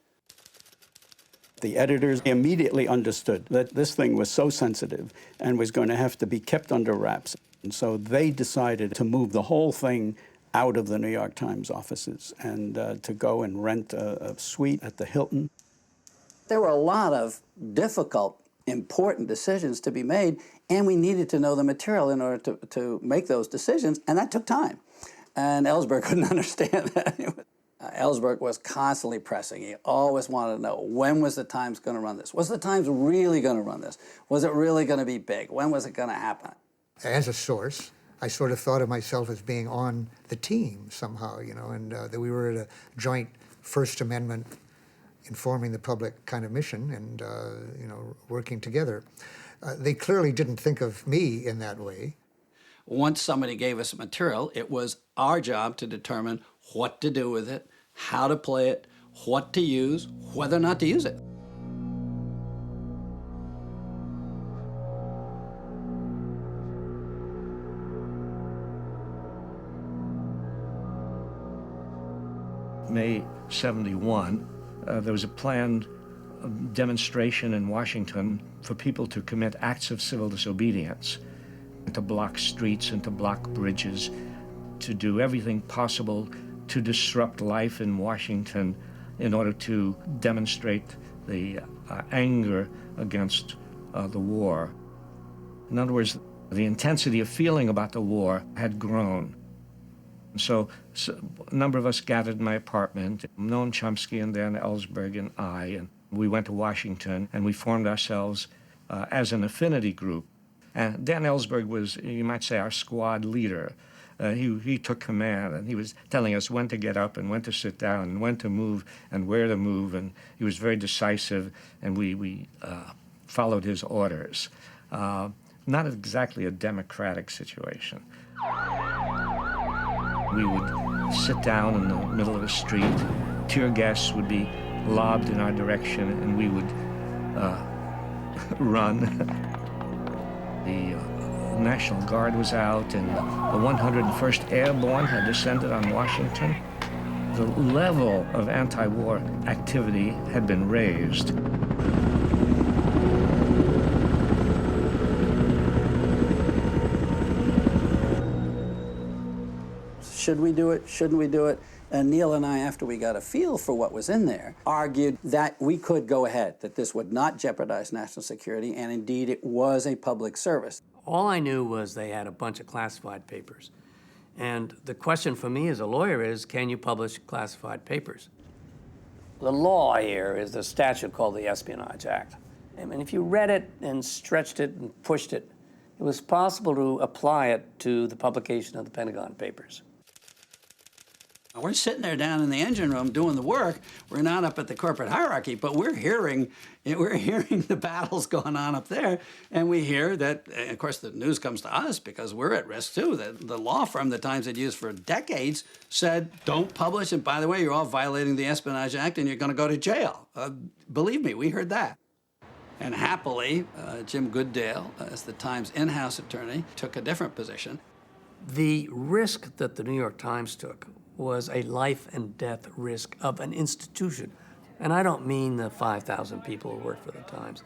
The editors immediately understood that this thing was so sensitive and was going to have to be kept under wraps. And so they decided to move the whole thing out of the New York Times offices and to go and rent a suite at the Hilton. There were a lot of difficult important decisions to be made, and we needed to know the material in order to make those decisions, and that took time. And Ellsberg couldn't understand that. Ellsberg was constantly pressing. He always wanted to know, when was the Times going to run this? Was the Times really going to run this? Was it really going to be big? When was it going to happen? As a source, I sort of thought of myself as being on the team somehow, and that we were at a joint First Amendment informing the public kind of mission and, working together. They clearly didn't think of me in that way. Once somebody gave us material, it was our job to determine what to do with it, how to play it, what to use, whether or not to use it. May 71, there was a planned demonstration in Washington for people to commit acts of civil disobedience, to block streets and to block bridges, to do everything possible to disrupt life in Washington in order to demonstrate the anger against the war. In other words, the intensity of feeling about the war had grown. So a number of us gathered in my apartment, Noam Chomsky and Dan Ellsberg and I, and we went to Washington and we formed ourselves as an affinity group. And Dan Ellsberg was, you might say, our squad leader. He took command, and he was telling us when to get up and when to sit down and when to move and where to move, and he was very decisive, and we followed his orders. Not exactly a democratic situation. We would sit down in the middle of the street, tear gas would be lobbed in our direction, and we would run. The National Guard was out, and the 101st Airborne had descended on Washington. The level of anti-war activity had been raised. Should we do it? Shouldn't we do it? And Neil and I, after we got a feel for what was in there, argued that we could go ahead, that this would not jeopardize national security, and indeed it was a public service. All I knew was they had a bunch of classified papers. And the question for me as a lawyer is, can you publish classified papers? The law here is the statute called the Espionage Act. I mean, if you read it and stretched it and pushed it, it was possible to apply it to the publication of the Pentagon Papers. We're sitting there down in the engine room doing the work. We're not up at the corporate hierarchy, but we're hearing the battles going on up there, and we hear that, of course, the news comes to us because we're at risk too. The law firm the Times had used for decades said, don't publish, and by the way, you're all violating the Espionage Act and you're going to go to jail. Believe me, we heard that. And happily, Jim Goodale, as the Times in-house attorney, took a different position. The risk that the New York Times took was a life and death risk of an institution. And I don't mean the 5,000 people who work for the Times.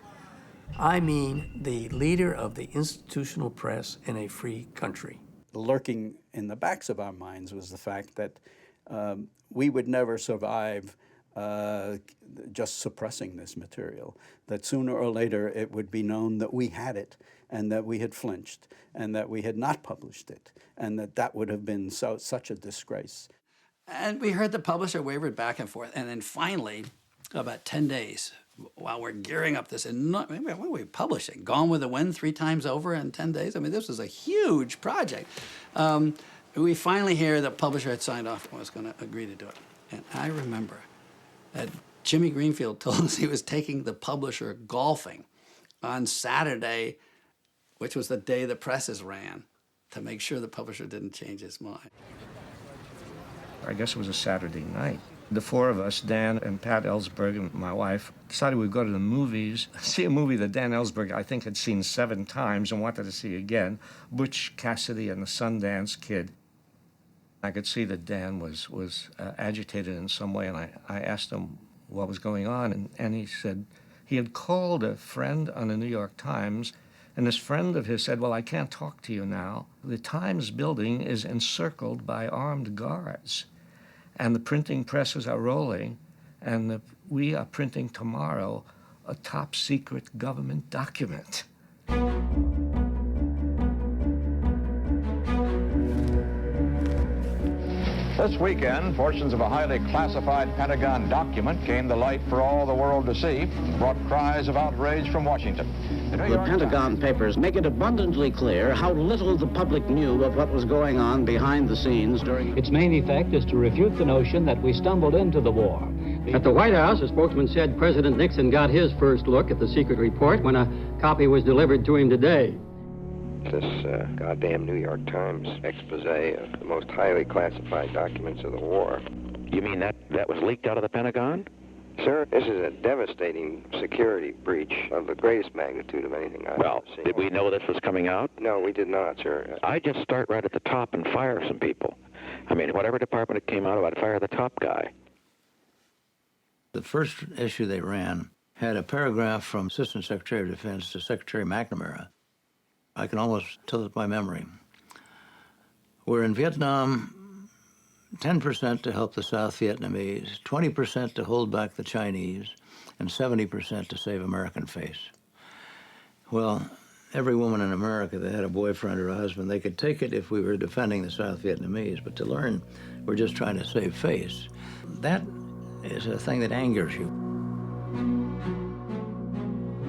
I mean the leader of the institutional press in a free country. Lurking in the backs of our minds was the fact that we would never survive just suppressing this material, that sooner or later it would be known that we had it and that we had flinched and that we had not published it and that would have been such a disgrace. And we heard the publisher wavered back and forth. And then finally, about 10 days, while we're gearing up this, what were we publishing? Gone with the Wind 3 times over in 10 days? I mean, this was a huge project. We finally hear the publisher had signed off and was going to agree to do it. And I remember that Jimmy Greenfield told us he was taking the publisher golfing on Saturday, which was the day the presses ran, to make sure the publisher didn't change his mind. I guess it was a Saturday night. The four of us, Dan and Pat Ellsberg and my wife, decided we'd go to the movies, see a movie that Dan Ellsberg, I think, had seen 7 times and wanted to see again, Butch Cassidy and the Sundance Kid. I could see that Dan was agitated in some way, and I asked him what was going on, and he said he had called a friend on the New York Times, and this friend of his said, well, I can't talk to you now. The Times building is encircled by armed guards, and the printing presses are rolling, and we are printing tomorrow a top secret government document. This weekend, portions of a highly classified Pentagon document came to light for all the world to see and brought cries of outrage from Washington. The Pentagon Papers make it abundantly clear how little the public knew of what was going on behind the scenes during... Its main effect is to refute the notion that we stumbled into the war. At the White House, a spokesman said President Nixon got his first look at the secret report when a copy was delivered to him today. This goddamn New York Times expose of the most highly classified documents of the war. You mean that was leaked out of the Pentagon? Sir, this is a devastating security breach of the greatest magnitude of anything I've ever seen. Did we know this was coming out? No, we did not, sir. I'd just start right at the top and fire some people. I mean, whatever department it came out of, I'd fire the top guy. The first issue they ran had a paragraph from Assistant Secretary of Defense to Secretary McNamara. I can almost tell it by memory. We're in Vietnam, 10% to help the South Vietnamese, 20% to hold back the Chinese, and 70% to save American face. Well, every woman in America that had a boyfriend or a husband, they could take it if we were defending the South Vietnamese, but to learn we're just trying to save face, that is a thing that angers you.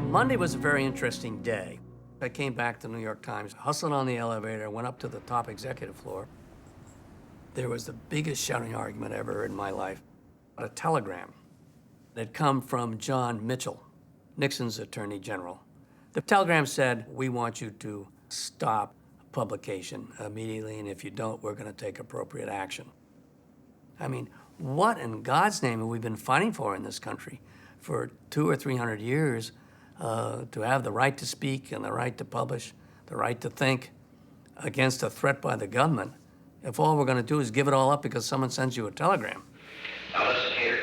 Monday was a very interesting day. I came back to the New York Times, hustled on the elevator, went up to the top executive floor. There was the biggest shouting argument ever in my life. A telegram that had come from John Mitchell, Nixon's Attorney General. The telegram said, "We want you to stop publication immediately, and if you don't, we're going to take appropriate action." I mean, what in God's name have we been fighting for in this country for 200 or 300 years? To have the right to speak and the right to publish, the right to think against a threat by the government, if all we're going to do is give it all up because someone sends you a telegram. Now listen here,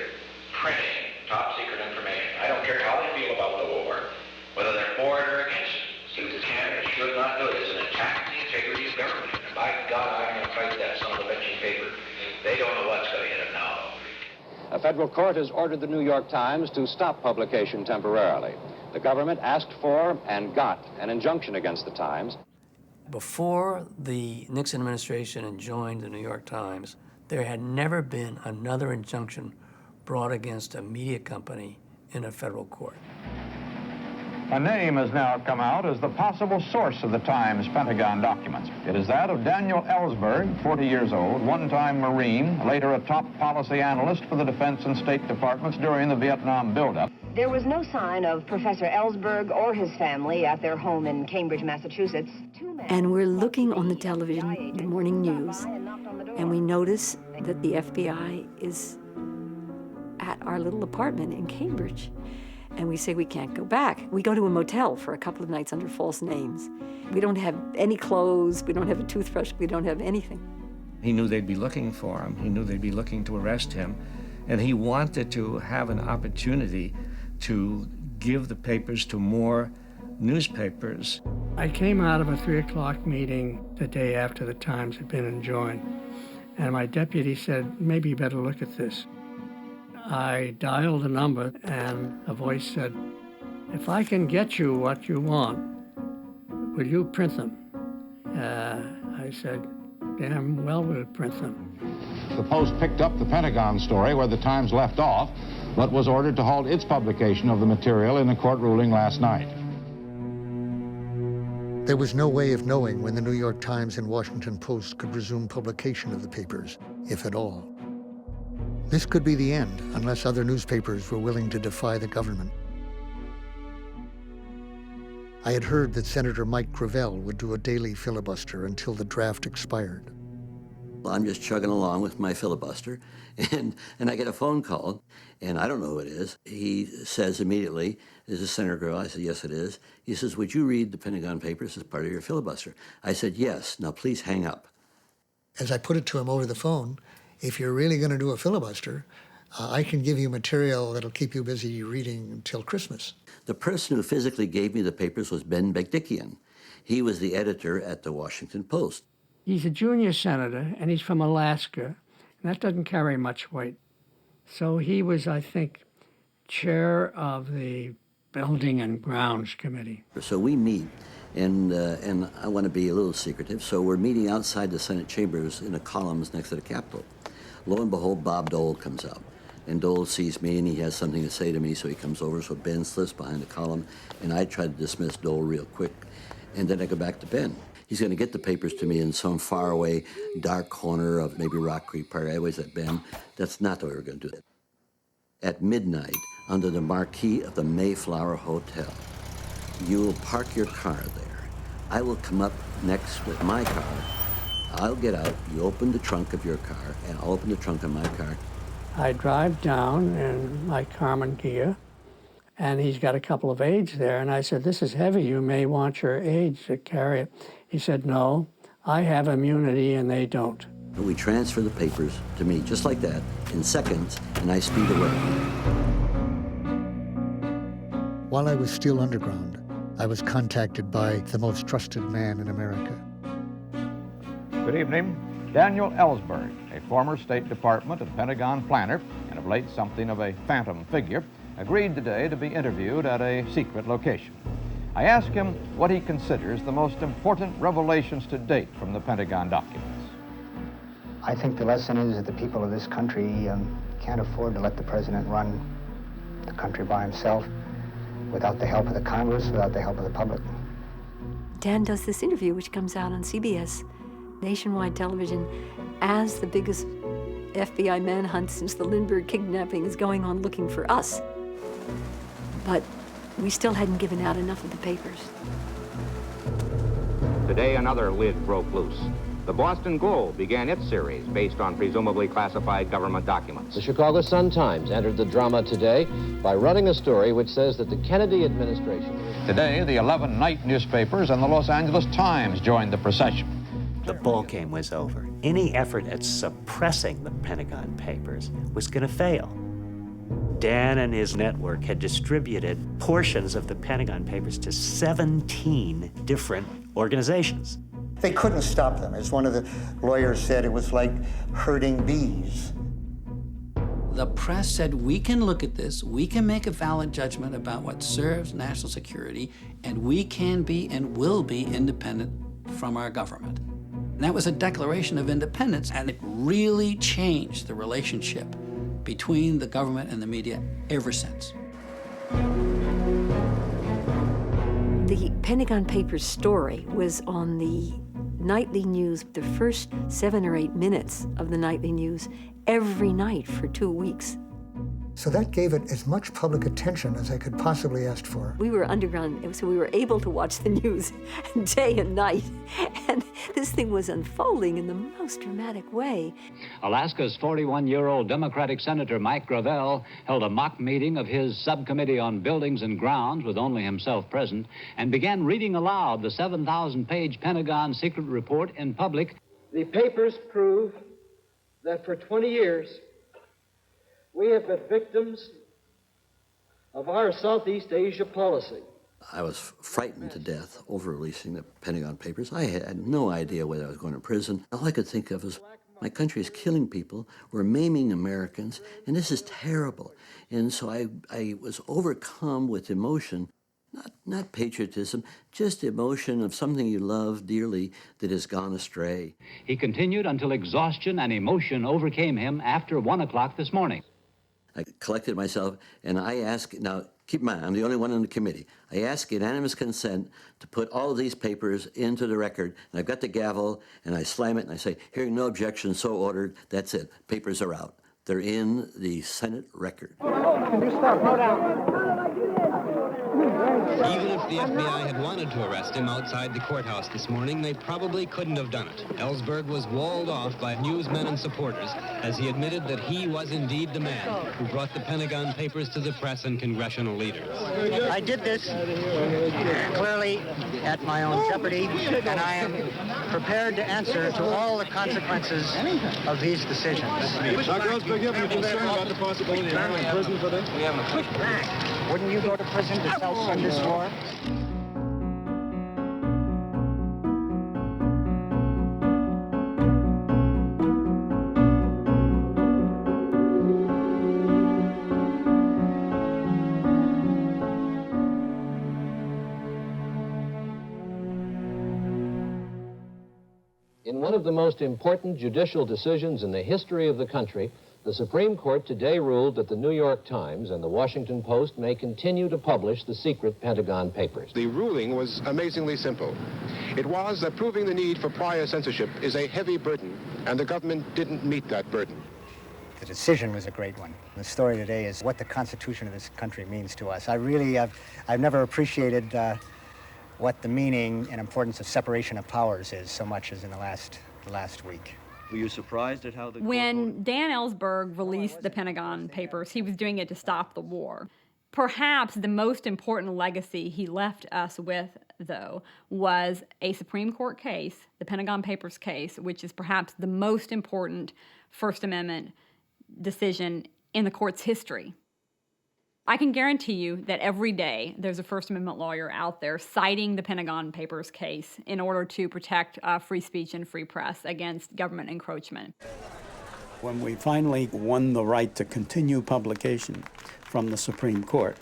printing top secret information. I don't care how they feel about the war, whether they're for it or against it. You can or should not do it. It's an attack on the integrity of government. And by God, I'm going to fight that son of a bitching paper. They don't know what's going to hit them now. A federal court has ordered the New York Times to stop publication temporarily. The government asked for and got an injunction against the Times. Before the Nixon administration enjoined the New York Times, there had never been another injunction brought against a media company in a federal court. A name has now come out as the possible source of the Times Pentagon documents. It is that of Daniel Ellsberg, 40 years old, one-time Marine, later a top policy analyst for the Defense and State Departments during the Vietnam buildup. There was no sign of Professor Ellsberg or his family at their home in Cambridge, Massachusetts. And we're looking on the television, the morning news, and we notice that the FBI is at our little apartment in Cambridge. And we say we can't go back. We go to a motel for a couple of nights under false names. We don't have any clothes, we don't have a toothbrush, we don't have anything. He knew they'd be looking for him. He knew they'd be looking to arrest him. And he wanted to have an opportunity to give the papers to more newspapers. I came out of a 3 o'clock meeting the day after the Times had been enjoined, and my deputy said, "Maybe you better look at this." I dialed a number, and a voice said, "If I can get you what you want, will you print them?" I said, "Damn well we'll print them." The Post picked up the Pentagon story where the Times left off, but was ordered to halt its publication of the material in a court ruling last night. There was no way of knowing when the New York Times and Washington Post could resume publication of the papers, if at all. This could be the end unless other newspapers were willing to defy the government. I had heard that Senator Mike Gravel would do a daily filibuster until the draft expired. I'm just chugging along with my filibuster, and I get a phone call, and I don't know who it is. He says immediately, "Is this Senator Gravel?" I said, "Yes, it is." He says, "Would you read the Pentagon Papers as part of your filibuster?" I said, "Yes. Now please hang up." As I put it to him over the phone, if you're really going to do a filibuster, I can give you material that'll keep you busy reading until Christmas. The person who physically gave me the papers was Ben Begdickian. He was the editor at the Washington Post. He's a junior senator, and he's from Alaska, and that doesn't carry much weight. So he was, I think, chair of the Building and Grounds Committee. So we meet, and I want to be a little secretive, so we're meeting outside the Senate chambers in the columns next to the Capitol. Lo and behold, Bob Dole comes out. And Dole sees me, and he has something to say to me, so he comes over. So Ben slips behind the column, and I try to dismiss Dole real quick. And then I go back to Ben. He's going to get the papers to me in some faraway, dark corner of maybe Rock Creek Park. I always said, Ben, that's not the way we're going to do it. At midnight, under the marquee of the Mayflower Hotel, you will park your car there. I will come up next with my car. I'll get out, you open the trunk of your car, and I'll open the trunk of my car. I drive down in my Carmen Kia, and he's got a couple of aides there, and I said, this is heavy, you may want your aides to carry it. He said, no, I have immunity and they don't. We transfer the papers to me, just like that, in seconds, and I speed away. While I was still underground, I was contacted by the most trusted man in America. Good evening. Daniel Ellsberg, a former State Department and Pentagon planner, and of late something of a phantom figure, agreed today to be interviewed at a secret location. I asked him what he considers the most important revelations to date from the Pentagon documents. I think the lesson is that the people of this country can't afford to let the president run the country by himself without the help of the Congress, without the help of the public. Dan does this interview, which comes out on CBS, nationwide television, as the biggest FBI manhunt since the Lindbergh kidnapping is going on looking for us. But we still hadn't given out enough of the papers. Today, another lid broke loose. The Boston Globe began its series based on presumably classified government documents. The Chicago Sun-Times entered the drama today by running a story which says that the Kennedy administration... Today, the 11 night newspapers and the Los Angeles Times joined the procession. The ball game was over. Any effort at suppressing the Pentagon Papers was going to fail. Dan and his network had distributed portions of the Pentagon Papers to 17 different organizations. They couldn't stop them. As one of the lawyers said, it was like herding bees. The press said, we can look at this, we can make a valid judgment about what serves national security, and we can be and will be independent from our government. And that was a declaration of independence, and it really changed the relationship between the government and the media ever since. The Pentagon Papers story was on the nightly news, the first 7 or 8 minutes of the nightly news, every night for 2 weeks. So that gave it as much public attention as I could possibly ask for. We were underground, so we were able to watch the news day and night. And this thing was unfolding in the most dramatic way. Alaska's 41-year-old Democratic Senator Mike Gravel held a mock meeting of his subcommittee on buildings and grounds with only himself present and began reading aloud the 7,000-page Pentagon secret report in public. The papers prove that for 20 years, we have been victims of our Southeast Asia policy. I was frightened to death over releasing the Pentagon Papers. I had no idea whether I was going to prison. All I could think of was, my country is killing people, we're maiming Americans, and this is terrible. And so I was overcome with emotion, not patriotism, just emotion of something you love dearly that has gone astray. He continued until exhaustion and emotion overcame him after 1 o'clock this morning. I collected myself, and I asked, now keep in mind, I'm the only one on the committee. I asked unanimous consent to put all of these papers into the record, and I've got the gavel, and I slam it, and I say, hearing no objection, so ordered, that's it. Papers are out. They're in the Senate record. Can you stop? Hold on. Even if the FBI had wanted to arrest him outside the courthouse this morning, they probably couldn't have done it. Ellsberg was walled off by newsmen and supporters as he admitted that he was indeed the man who brought the Pentagon Papers to the press and congressional leaders. I did this clearly at my own jeopardy, and I am prepared to answer to all the consequences of these decisions. Dr. Ellsberg, you have any concern about the possibility of going to prison for this? We have a quick back. Wouldn't you go to prison to self-fund this war? one of the most important judicial decisions in the history of the country, the Supreme Court today ruled that the New York Times and the Washington Post may continue to publish the secret Pentagon papers. The ruling was amazingly simple. It was that proving the need for prior censorship is a heavy burden, and the government didn't meet that burden. The decision was a great one. The story today is what the Constitution of this country means to us. I've never appreciated what the meaning and importance of separation of powers is so much as in the last week. Were you surprised at how the When Dan Ellsberg released the Pentagon Papers, he was doing it to stop the war. Perhaps the most important legacy he left us with, though, was a Supreme Court case, the Pentagon Papers case, which is perhaps the most important First Amendment decision in the court's history. I can guarantee you that every day there's a First Amendment lawyer out there citing the Pentagon Papers case in order to protect free speech and free press against government encroachment. When we finally won the right to continue publication from the Supreme Court,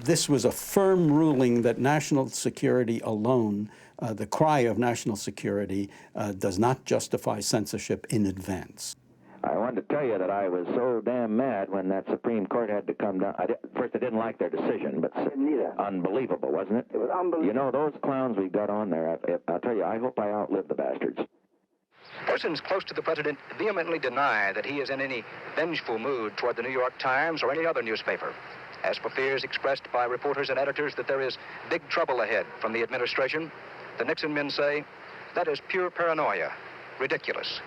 this was a firm ruling that national security alone, the cry of national security, does not justify censorship in advance. I wanted to tell you that I was so damn mad when that Supreme Court had to come down. First, I didn't like their decision, but unbelievable, wasn't it? It was unbelievable. You know, those clowns we've got on there, I'll tell you, I hope I outlive the bastards. Persons close to the president vehemently deny that he is in any vengeful mood toward the New York Times or any other newspaper. As for fears expressed by reporters and editors that there is big trouble ahead from the administration, the Nixon men say that is pure paranoia, ridiculous.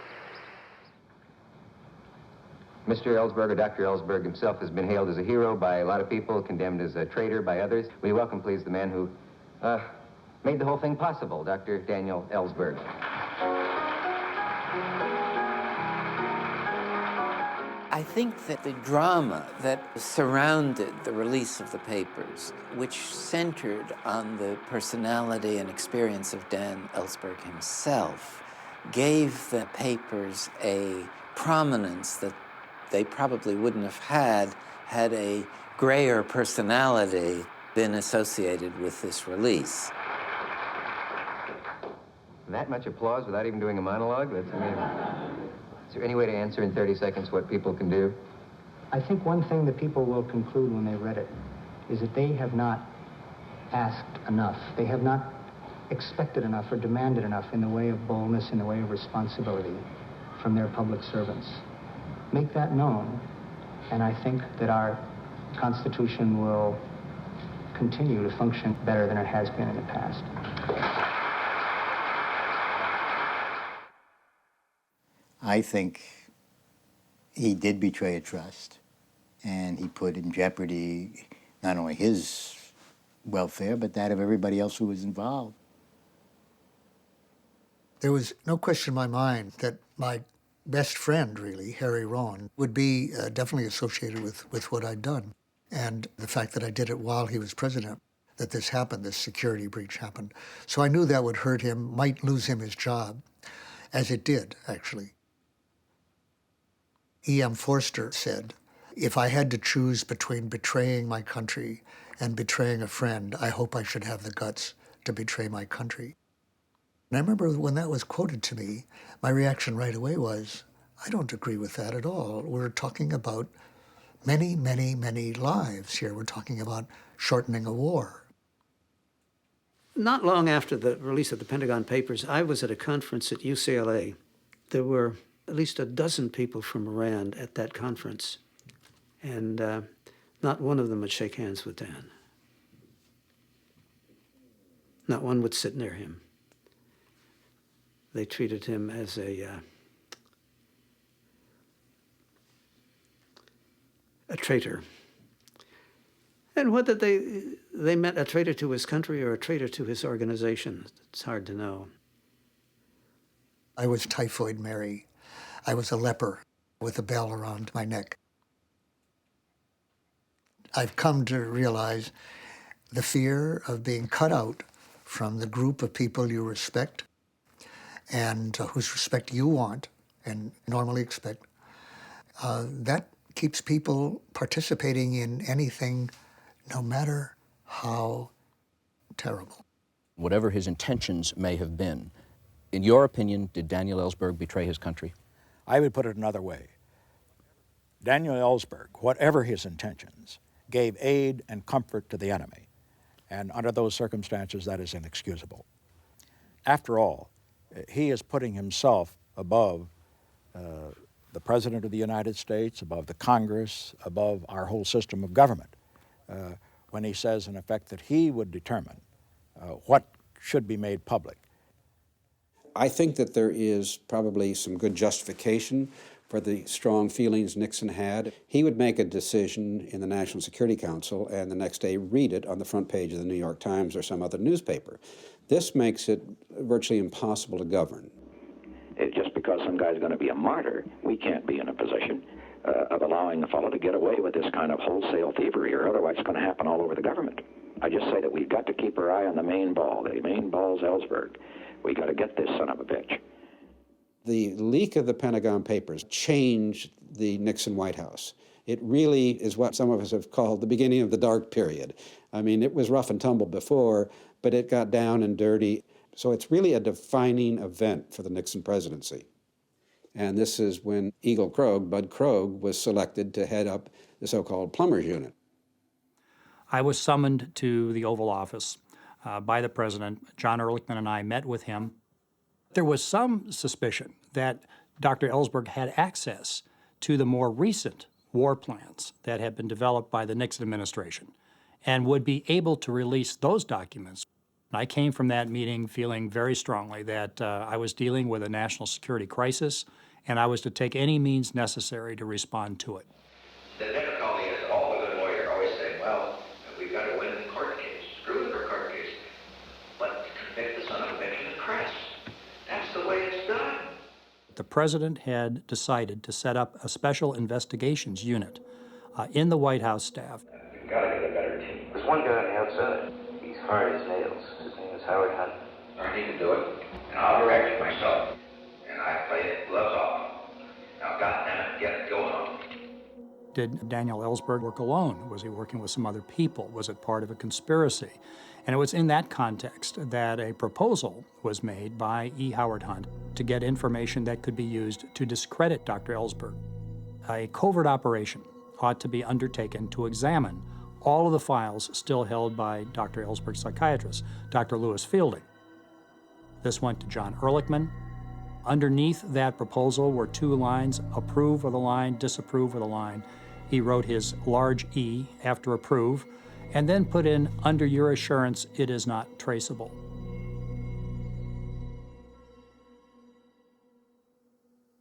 Mr. Ellsberg, or Dr. Ellsberg himself, has been hailed as a hero by a lot of people, condemned as a traitor by others. We welcome, please, the man who made the whole thing possible, Dr. Daniel Ellsberg. I think that the drama that surrounded the release of the papers, which centered on the personality and experience of Dan Ellsberg himself, gave the papers a prominence that they probably wouldn't have had a grayer personality been associated with this release. That much applause without even doing a monologue? That's amazing. Is there any way to answer in 30 seconds what people can do? I think one thing that people will conclude when they read it is that they have not asked enough. They have not expected enough or demanded enough in the way of boldness, in the way of responsibility from their public servants. Make that known, and I think that our Constitution will continue to function better than it has been in the past. I think he did betray a trust, and he put in jeopardy not only his welfare, but that of everybody else who was involved. There was no question in my mind that my best friend, really, Harry Rowan, would be definitely associated with what I'd done. And the fact that I did it while he was president, that this happened, this security breach happened. So I knew that would hurt him, might lose him his job, as it did, actually. E.M. Forster said, if I had to choose between betraying my country and betraying a friend, I hope I should have the guts to betray my country. And I remember when that was quoted to me, my reaction right away was, I don't agree with that at all. We're talking about many, many, many lives here. We're talking about shortening a war. Not long after the release of the Pentagon Papers, I was at a conference at UCLA. There were at least a dozen people from Iran at that conference, and not one of them would shake hands with Dan. Not one would sit near him. They treated him as a traitor. And whether they meant a traitor to his country or a traitor to his organization, it's hard to know. I was Typhoid Mary. I was a leper with a bell around my neck. I've come to realize the fear of being cut out from the group of people you respect and whose respect you want and normally expect. That keeps people participating in anything, no matter how terrible. Whatever his intentions may have been, In your opinion, did Daniel Ellsberg betray his country? I would put it another way. Daniel Ellsberg, whatever his intentions, gave aid and comfort to the enemy. And under those circumstances, that is inexcusable. After all, he is putting himself above the President of the United States, above the Congress, above our whole system of government, when he says, in effect, that he would determine what should be made public. I think that there is probably some good justification for the strong feelings Nixon had. He would make a decision in the National Security Council and the next day read it on the front page of the New York Times or some other newspaper. This makes it virtually impossible to govern. Just because some guy's going to be a martyr, we can't be in a position of allowing the fellow to get away with this kind of wholesale thievery, or otherwise it's going to happen all over the government. I just say that we've got to keep our eye on the main ball. The main ball's Ellsberg. We got to get this son of a bitch. The leak of the Pentagon Papers changed the Nixon White House. It really is what some of us have called the beginning of the dark period. I mean, it was rough and tumble before, but it got down and dirty. So it's really a defining event for the Nixon presidency. And this is when Eagle Krogh, Bud Krogh, was selected to head up the so-called Plumbers Unit. I was summoned to the Oval Office by the president. John Ehrlichman and I met with him. There was some suspicion that Dr. Ellsberg had access to the more recent war plans that had been developed by the Nixon administration and would be able to release those documents. I came from that meeting feeling very strongly that I was dealing with a national security crisis and I was to take any means necessary to respond to it. The difficulty is all the good lawyers always say, well, we've got to win the court case. Screw the court case. But convict the son of a bitch in the press. That's the way it's done. The president had decided to set up a special investigations unit in the White House staff. You've got to get a better team. There's one guy on the outside. He's hard as nails. His name is Howard Hunt. I need to do it, and I'll direct it myself. And I play it gloves off. Now, goddammit, get it going on. Did Daniel Ellsberg work alone? Was he working with some other people? Was it part of a conspiracy? And it was in that context that a proposal was made by E. Howard Hunt to get information that could be used to discredit Dr. Ellsberg. A covert operation ought to be undertaken to examine all of the files still held by Dr. Ellsberg's psychiatrist, Dr. Lewis Fielding. This went to John Ehrlichman. Underneath that proposal were two lines, approve of the line, disapprove of the line. He wrote his large E after approve, and then put in, under your assurance, it is not traceable.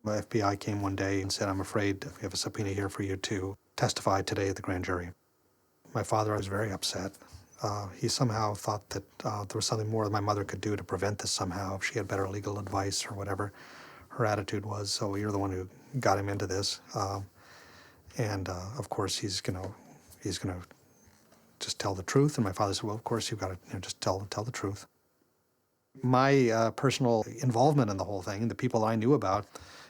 The FBI came one day and said, I'm afraid we have a subpoena here for you to testify today at the grand jury. My father was very upset. He somehow thought that there was something more that my mother could do to prevent this somehow, if she had better legal advice or whatever her attitude was. So you're the one who got him into this. Of course, he's gonna just tell the truth. And my father said, well, of course, you've got to just tell the truth. My personal involvement in the whole thing, the people I knew about,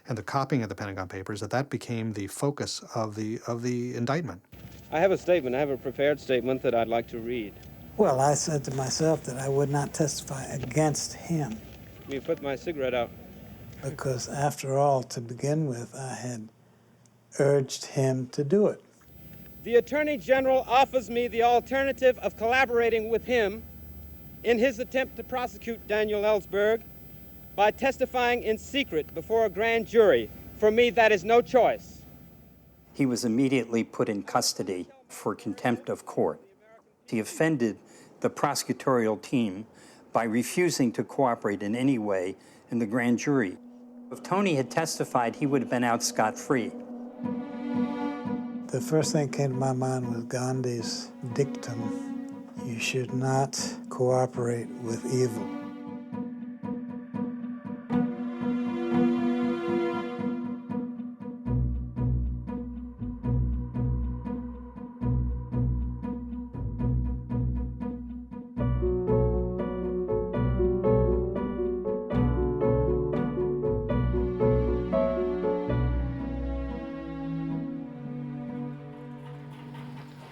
and the copying of the Pentagon Papers, that became the focus of the indictment. I have a statement. I have a prepared statement that I'd like to read. Well, I said to myself that I would not testify against him. Let me put my cigarette out. Because after all, to begin with, I had urged him to do it. The Attorney General offers me the alternative of collaborating with him in his attempt to prosecute Daniel Ellsberg by testifying in secret before a grand jury. For me, that is no choice. He was immediately put in custody for contempt of court. He offended the prosecutorial team by refusing to cooperate in any way in the grand jury. If Tony had testified, he would have been out scot-free. The first thing that came to my mind was Gandhi's dictum, you should not cooperate with evil.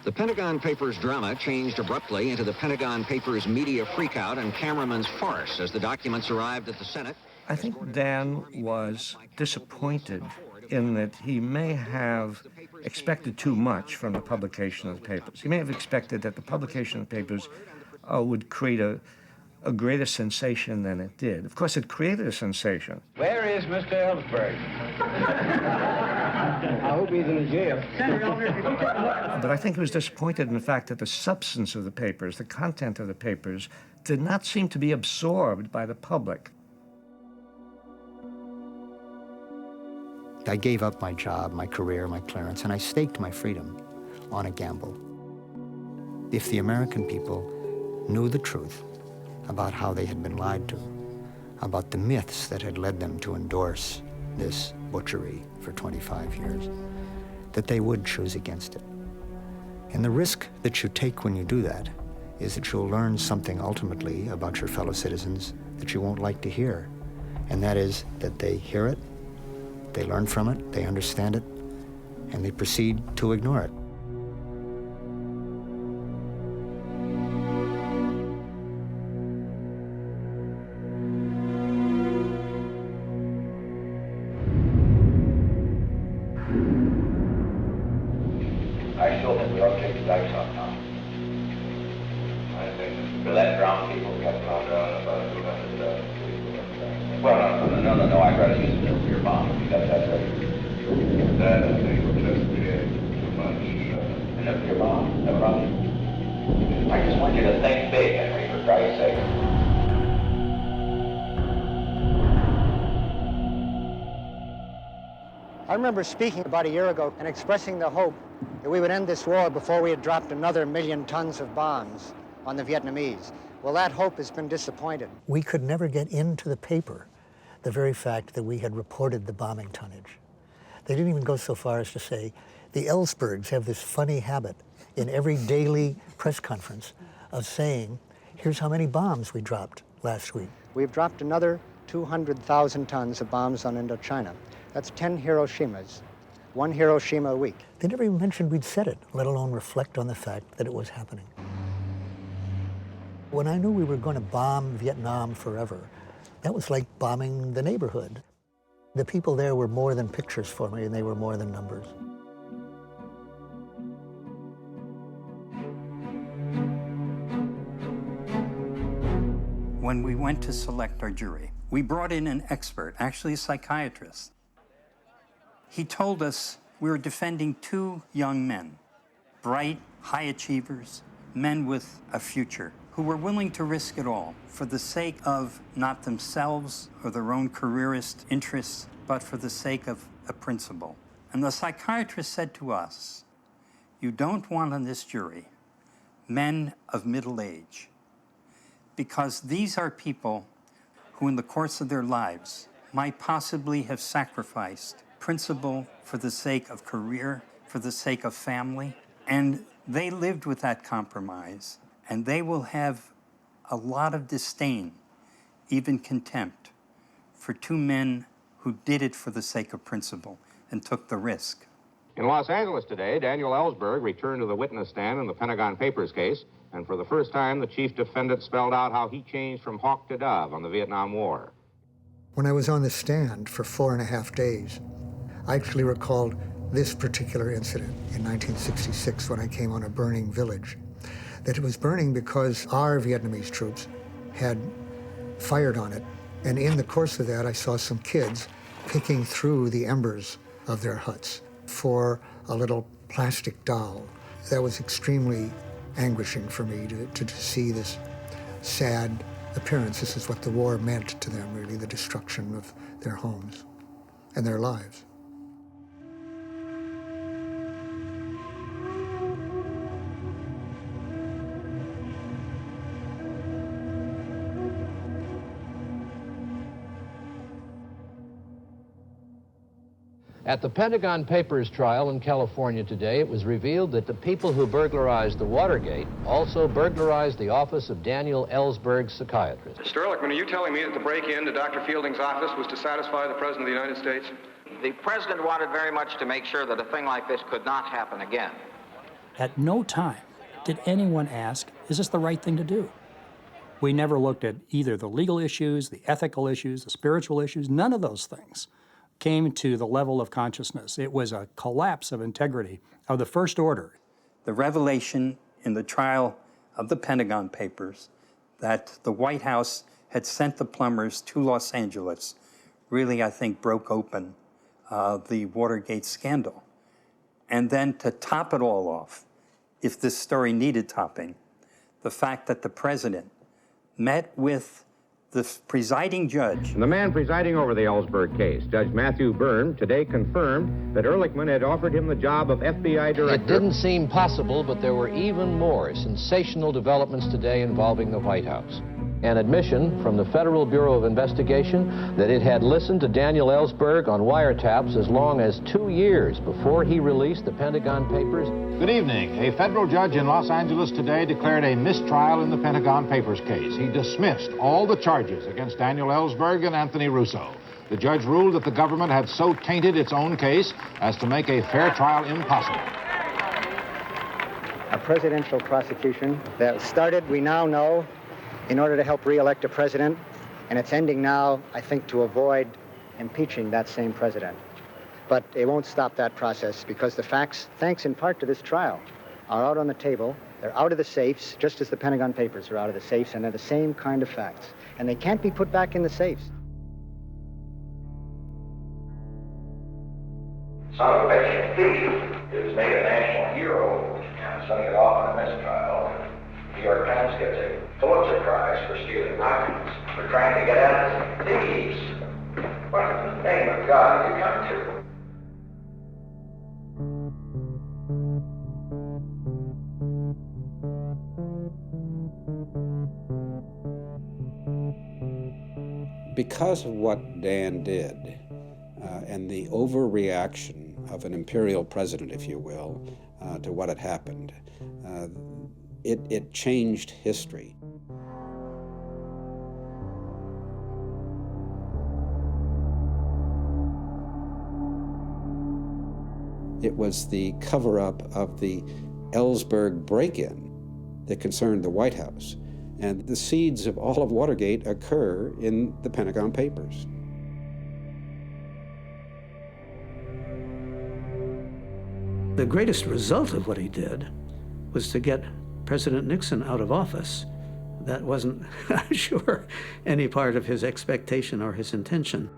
The Pentagon Papers drama changed abruptly into the Pentagon Papers media freakout and cameraman's farce as the documents arrived at the Senate I think Dan was disappointed in that he may have expected too much from the publication of the papers. He may have expected that the publication of the papers would create a greater sensation than it did. Of course, it created a sensation. Where is Mr. Ellsberg? I hope he's in the jail. But I think he was disappointed in the fact that the substance of the papers, the content of the papers, did not seem to be absorbed by the public. I gave up my job, my career, my clearance, and I staked my freedom on a gamble. If the American people knew the truth about how they had been lied to, about the myths that had led them to endorse this butchery for 25 years, that they would choose against it. And the risk that you take when you do that is that you'll learn something ultimately about your fellow citizens that you won't like to hear. And that is that they hear it, they learn from it, they understand it, and they proceed to ignore it. I still think we ought to take the dice off now. I think for that drown people kept on about 200 well, no, I'd rather use a nuclear bomb because that's right. That I think will just create too much. A nuclear bomb? Never mind. I just want you to think big, Henry, for Christ's sake. I remember speaking about a year ago and expressing the hope that we would end this war before we had dropped another 1 million tons of bombs on the Vietnamese. Well, that hope has been disappointed. We could never get into the paper the very fact that we had reported the bombing tonnage. They didn't even go so far as to say, the Ellsbergs have this funny habit in every daily press conference of saying, here's how many bombs we dropped last week. We've dropped another 200,000 tons of bombs on Indochina. That's 10 Hiroshimas, 1 Hiroshima a week. They never even mentioned we'd said it, let alone reflect on the fact that it was happening. When I knew we were going to bomb Vietnam forever, that was like bombing the neighborhood. The people there were more than pictures for me, and they were more than numbers. When we went to select our jury, we brought in an expert, actually a psychiatrist. He told us we were defending 2 young men, bright, high achievers, men with a future, who were willing to risk it all for the sake of not themselves or their own careerist interests, but for the sake of a principle. And the psychiatrist said to us, you don't want on this jury men of middle age, because these are people who in the course of their lives might possibly have sacrificed principle for the sake of career, for the sake of family, and they lived with that compromise, and they will have a lot of disdain, even contempt, for 2 men who did it for the sake of principle and took the risk. In Los Angeles today, Daniel Ellsberg returned to the witness stand in the Pentagon Papers case, and for the first time, the chief defendant spelled out how he changed from hawk to dove on the Vietnam War. When I was on the stand for 4.5 days, I actually recalled this particular incident in 1966 when I came on a burning village. That it was burning because our Vietnamese troops had fired on it. And in the course of that, I saw some kids picking through the embers of their huts for a little plastic doll. That was extremely anguishing for me to see this sad appearance. This is what the war meant to them, really, the destruction of their homes and their lives. At the Pentagon Papers trial in California today, it was revealed that the people who burglarized the Watergate also burglarized the office of Daniel Ellsberg, psychiatrist. Mr. Ehrlichman, are you telling me that the break-in to Dr. Fielding's office was to satisfy the President of the United States? The President wanted very much to make sure that a thing like this could not happen again. At no time did anyone ask, is this the right thing to do? We never looked at either the legal issues, the ethical issues, the spiritual issues. None of those things came to the level of consciousness. It was a collapse of integrity of the first order. The revelation in the trial of the Pentagon Papers that the White House had sent the plumbers to Los Angeles really, I think, broke open the Watergate scandal. And then to top it all off, if this story needed topping, the fact that the president met with the presiding judge. The man presiding over the Ellsberg case, Judge Matthew Byrne, today confirmed that Ehrlichman had offered him the job of FBI director. It didn't seem possible, but there were even more sensational developments today involving the White House. An admission from the Federal Bureau of Investigation that it had listened to Daniel Ellsberg on wiretaps as long as 2 years before he released the Pentagon Papers. Good evening. A federal judge in Los Angeles today declared a mistrial in the Pentagon Papers case. He dismissed all the charges against Daniel Ellsberg and Anthony Russo. The judge ruled that the government had so tainted its own case as to make a fair trial impossible. A presidential prosecution that started, we now know, in order to help re-elect a president, and it's ending now, I think, to avoid impeaching that same president. But it won't stop that process because the facts, thanks in part to this trial, are out on the table. They're out of the safes, just as the Pentagon Papers are out of the safes, and they're the same kind of facts. And they can't be put back in the safes. Son of a bitch thief is made a national hero and sending it off on a mistrial. New York Times gets a Pulitzer Prize for stealing documents. We're trying to get at thieves. What in the name of God have you come to? Because of what Dan did, and the overreaction of an imperial president, if you will, to what had happened, it changed history. It was the cover-up of the Ellsberg break-in that concerned the White House. And the seeds of all of Watergate occur in the Pentagon Papers. The greatest result of what he did was to get President Nixon out of office. That wasn't, I'm sure, any part of his expectation or his intention.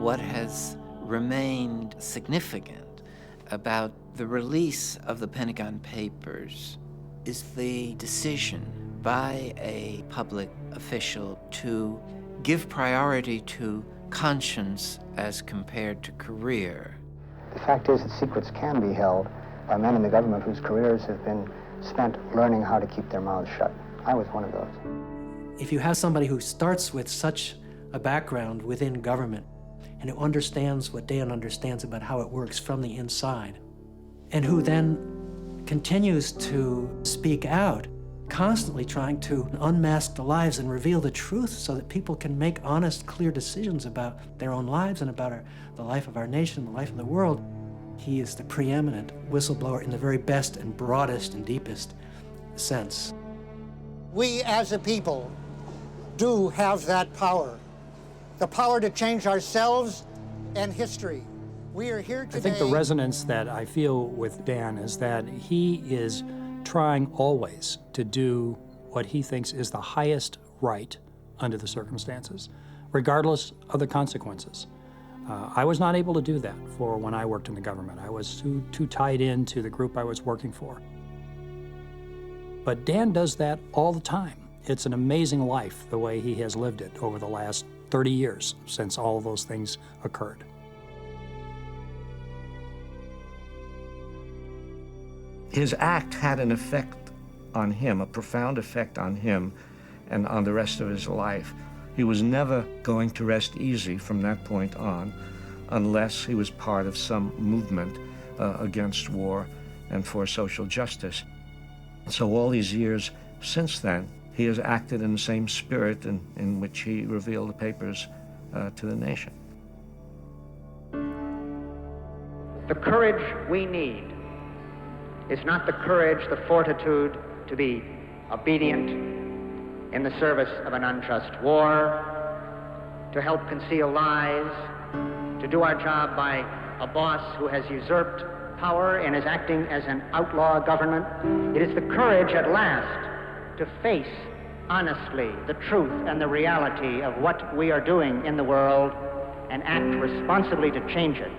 What has remained significant about the release of the Pentagon Papers is the decision by a public official to give priority to conscience as compared to career. The fact is that secrets can be held by men in the government whose careers have been spent learning how to keep their mouths shut. I was one of those. If you have somebody who starts with such a background within government and who understands what Dan understands about how it works from the inside, and who then continues to speak out, constantly trying to unmask the lies and reveal the truth so that people can make honest, clear decisions about their own lives and about the life of our nation, the life of the world. He is the preeminent whistleblower in the very best and broadest and deepest sense. We as a people do have that power. The power to change ourselves and history. We are here today. I think the resonance that I feel with Dan is that he is trying always to do what he thinks is the highest right under the circumstances, regardless of the consequences. I was not able to do that for when I worked in the government. I was too tied into the group I was working for. But Dan does that all the time. It's an amazing life, the way he has lived it over the last 30 years since all of those things occurred. His act had an effect on him, a profound effect on him and on the rest of his life. He was never going to rest easy from that point on unless he was part of some movement against war and for social justice. So all these years since then, he has acted in the same spirit in which he revealed the papers to the nation. The courage we need is not the courage, the fortitude to be obedient in the service of an unjust war, to help conceal lies, to do our job by a boss who has usurped power and is acting as an outlaw government. It is the courage at last to face honestly the truth and the reality of what we are doing in the world and act responsibly to change it.